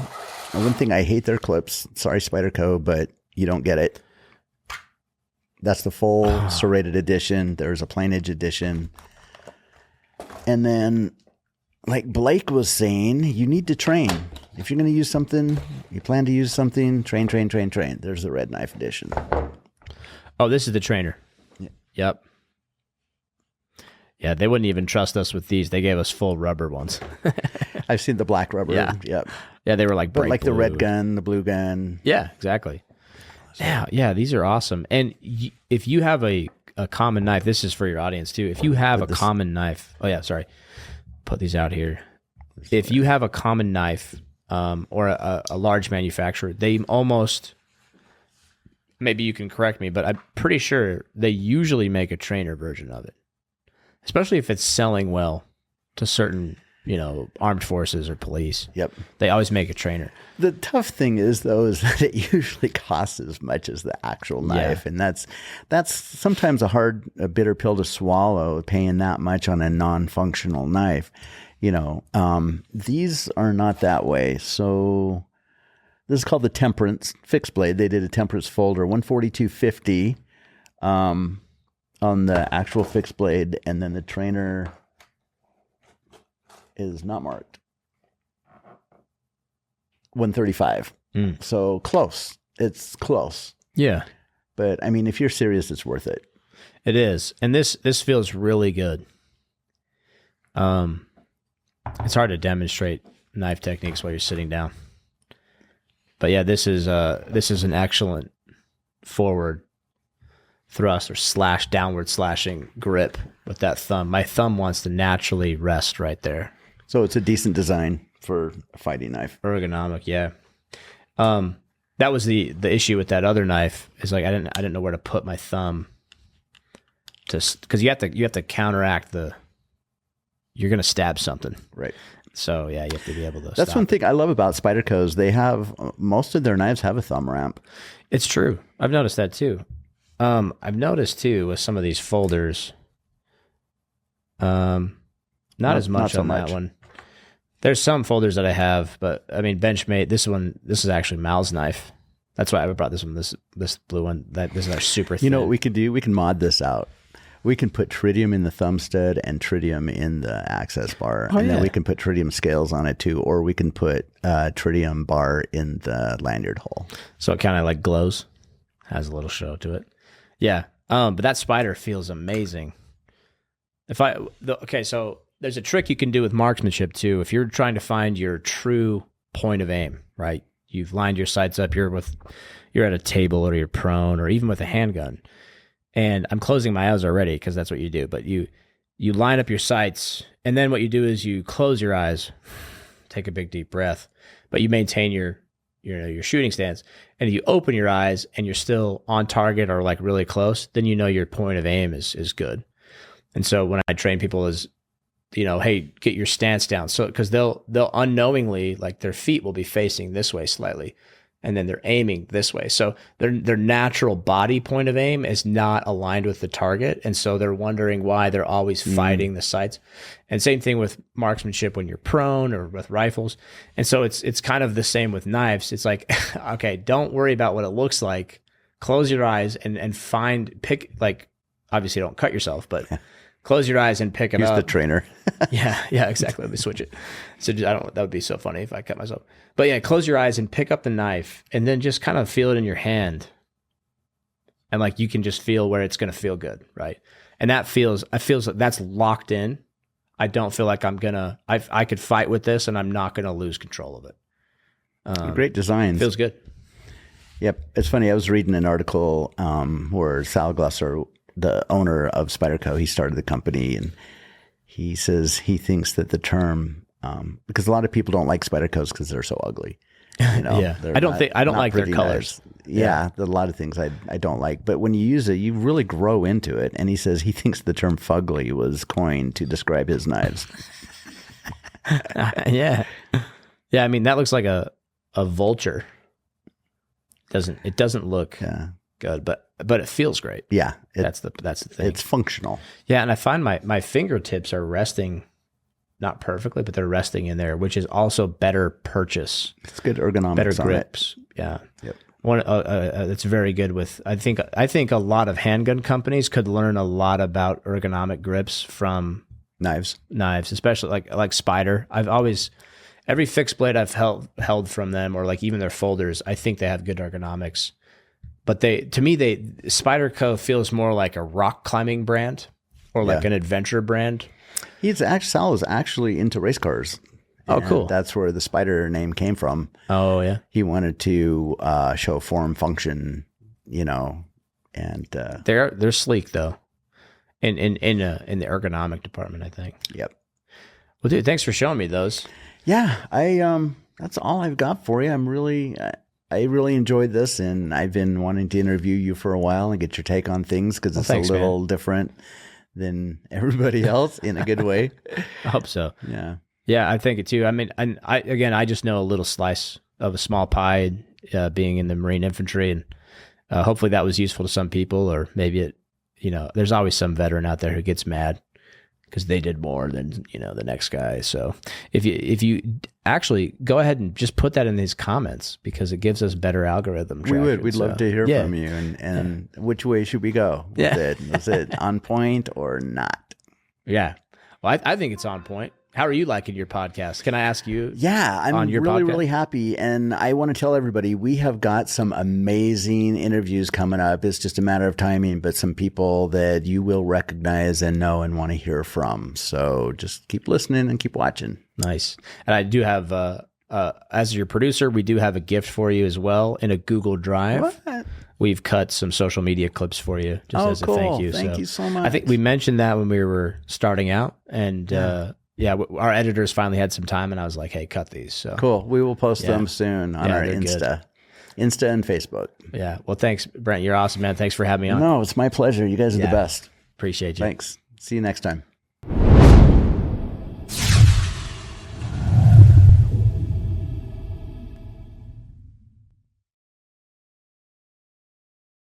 One thing, I hate their clips. Sorry, Spyderco, but you don't get it. That's the full serrated edition. There's a plain edge edition. And then, like Blake was saying, you need to train. If you're going to use something, you plan to use something, train. There's the red knife edition. Oh, this is the trainer. Yeah. Yep. Yeah, they wouldn't even trust us with these. They gave us full rubber ones. I've seen the black rubber. Yeah. Yep. Yeah, they were like bright like blue. the red gun, the blue gun. Yeah, exactly. Yeah, these are awesome. And if you have a common knife, this is for your audience too. If you have a common knife, put these out here. If you have a common knife or a large manufacturer, they almost, maybe you can correct me, but I'm pretty sure they usually make a trainer version of it, especially if it's selling well to certain, armed forces or police. Yep. They always make a trainer. The tough thing is, though, is that it usually costs as much as the actual knife. Yeah. And that's sometimes a bitter pill to swallow, paying that much on a non-functional knife. These are not that way. So this is called the Temperance fixed blade. They did a Temperance folder, 142.50 on the actual fixed blade. And then the trainer is not marked. 135. So close. It's close. Yeah. But I mean, if you're serious, it's worth it. It is. And this feels really good. It's hard to demonstrate knife techniques while you're sitting down. But yeah, this is an excellent forward thrust or downward slashing grip with that thumb. My thumb wants to naturally rest right there. So it's a decent design for a fighting knife. Ergonomic, yeah. That was the issue with that other knife is like I didn't know where to put my thumb because you have to counteract you're going to stab something. Right. So yeah, you have to be able to That's stop one thing I love about Spyderco's. They have, most of their knives have a thumb ramp. It's true. I've noticed that too. I've noticed too with some of these folders, not as much on that one. There's some folders that I have, but I mean, Benchmade, this is actually Mal's knife. That's why I brought this one, this blue one. This is our super thin. You know what we could do? We can mod this out. We can put tritium in the thumb stud and tritium in the access bar. Then we can put tritium scales on it too, or we can put tritium bar in the lanyard hole. So it kind of like glows, has a little show to it. Yeah. But that Spyder feels amazing. So there's a trick you can do with marksmanship too. If you're trying to find your true point of aim, right? You've lined your sights up, you're at a table or you're prone or even with a handgun. And I'm closing my eyes already because that's what you do. But you line up your sights, and then what you do is you close your eyes, take a big deep breath, but you maintain your shooting stance. And if you open your eyes and you're still on target or like really close, then you know your point of aim is good. And so when I train people is, hey, get your stance down. So because they'll unknowingly, like their feet will be facing this way slightly, and then they're aiming this way. So their natural body point of aim is not aligned with the target. And so they're wondering why they're always fighting the sights. And same thing with marksmanship when you're prone or with rifles. And so it's kind of the same with knives. It's like, okay, don't worry about what it looks like. Close your eyes and pick, like, obviously don't cut yourself, but close your eyes and pick it up. Use the trainer. Yeah, exactly. Let me switch it. So that would be so funny if I cut myself. But yeah, close your eyes and pick up the knife and then just kind of feel it in your hand. And like you can just feel where it's going to feel good, right? And I feel like that's locked in. I don't feel like I could fight with this and I'm not going to lose control of it. Great designs. Feels good. Yep. It's funny. I was reading an article where Sal Glusser the owner of Spyderco. He started the company, and he says he thinks that the term, because a lot of people don't like Spydercos because they're so ugly. You know, yeah, I don't like their colors. Yeah, a lot of things I don't like. But when you use it, you really grow into it. And he says he thinks the term fugly was coined to describe his knives. Yeah. I mean, that looks like a vulture. It doesn't look good, but it feels great. Yeah, that's the thing. It's functional. Yeah, and I find my fingertips are resting. Not perfectly, but they're resting in there, which is also better purchase. It's good ergonomics, better grips. Yeah. Yep. That's very good with. I think a lot of handgun companies could learn a lot about ergonomic grips from knives, especially like Spyder. I've always every fixed blade I've held from them, or like even their folders. I think they have good ergonomics, but to me Spyderco feels more like a rock climbing brand or like an adventure brand. Sal was actually into race cars. Oh, cool. That's where the Spyder name came from. Oh, yeah. He wanted to show form, function, you know, and they're sleek though, in the ergonomic department, I think. Yep. Well, dude, thanks for showing me those. Yeah, that's all I've got for you. I really enjoyed this, and I've been wanting to interview you for a while and get your take on things because it's a little different than everybody else in a good way. I hope so. Yeah, I think it too. I mean, I just know a little slice of a small pie, being in the Marine infantry, and hopefully that was useful to some people, or maybe there's always some veteran out there who gets mad because they did more than the next guy. So if you actually go ahead and just put that in these comments, because it gives us better algorithm traction. We'd love to hear from you, and which way should we go with it? Is it on point or not? Yeah, well, I think it's on point. How are you liking your podcast? Can I ask you? Yeah, I'm really happy. And I want to tell everybody, we have got some amazing interviews coming up. It's just a matter of timing, but some people that you will recognize and know and want to hear from. So just keep listening and keep watching. Nice. And I do have, as your producer, we do have a gift for you as well in a Google Drive. What? We've cut some social media clips for you just as a thank you. Thank you so much. I think we mentioned that when we were starting out, and our editors finally had some time, and I was like, hey, cut these. So cool. We will post them soon on our Insta and Facebook. Yeah. Well, thanks, Brent. You're awesome, man. Thanks for having me on. No, it's my pleasure. You guys are the best. Appreciate you. Thanks. See you next time.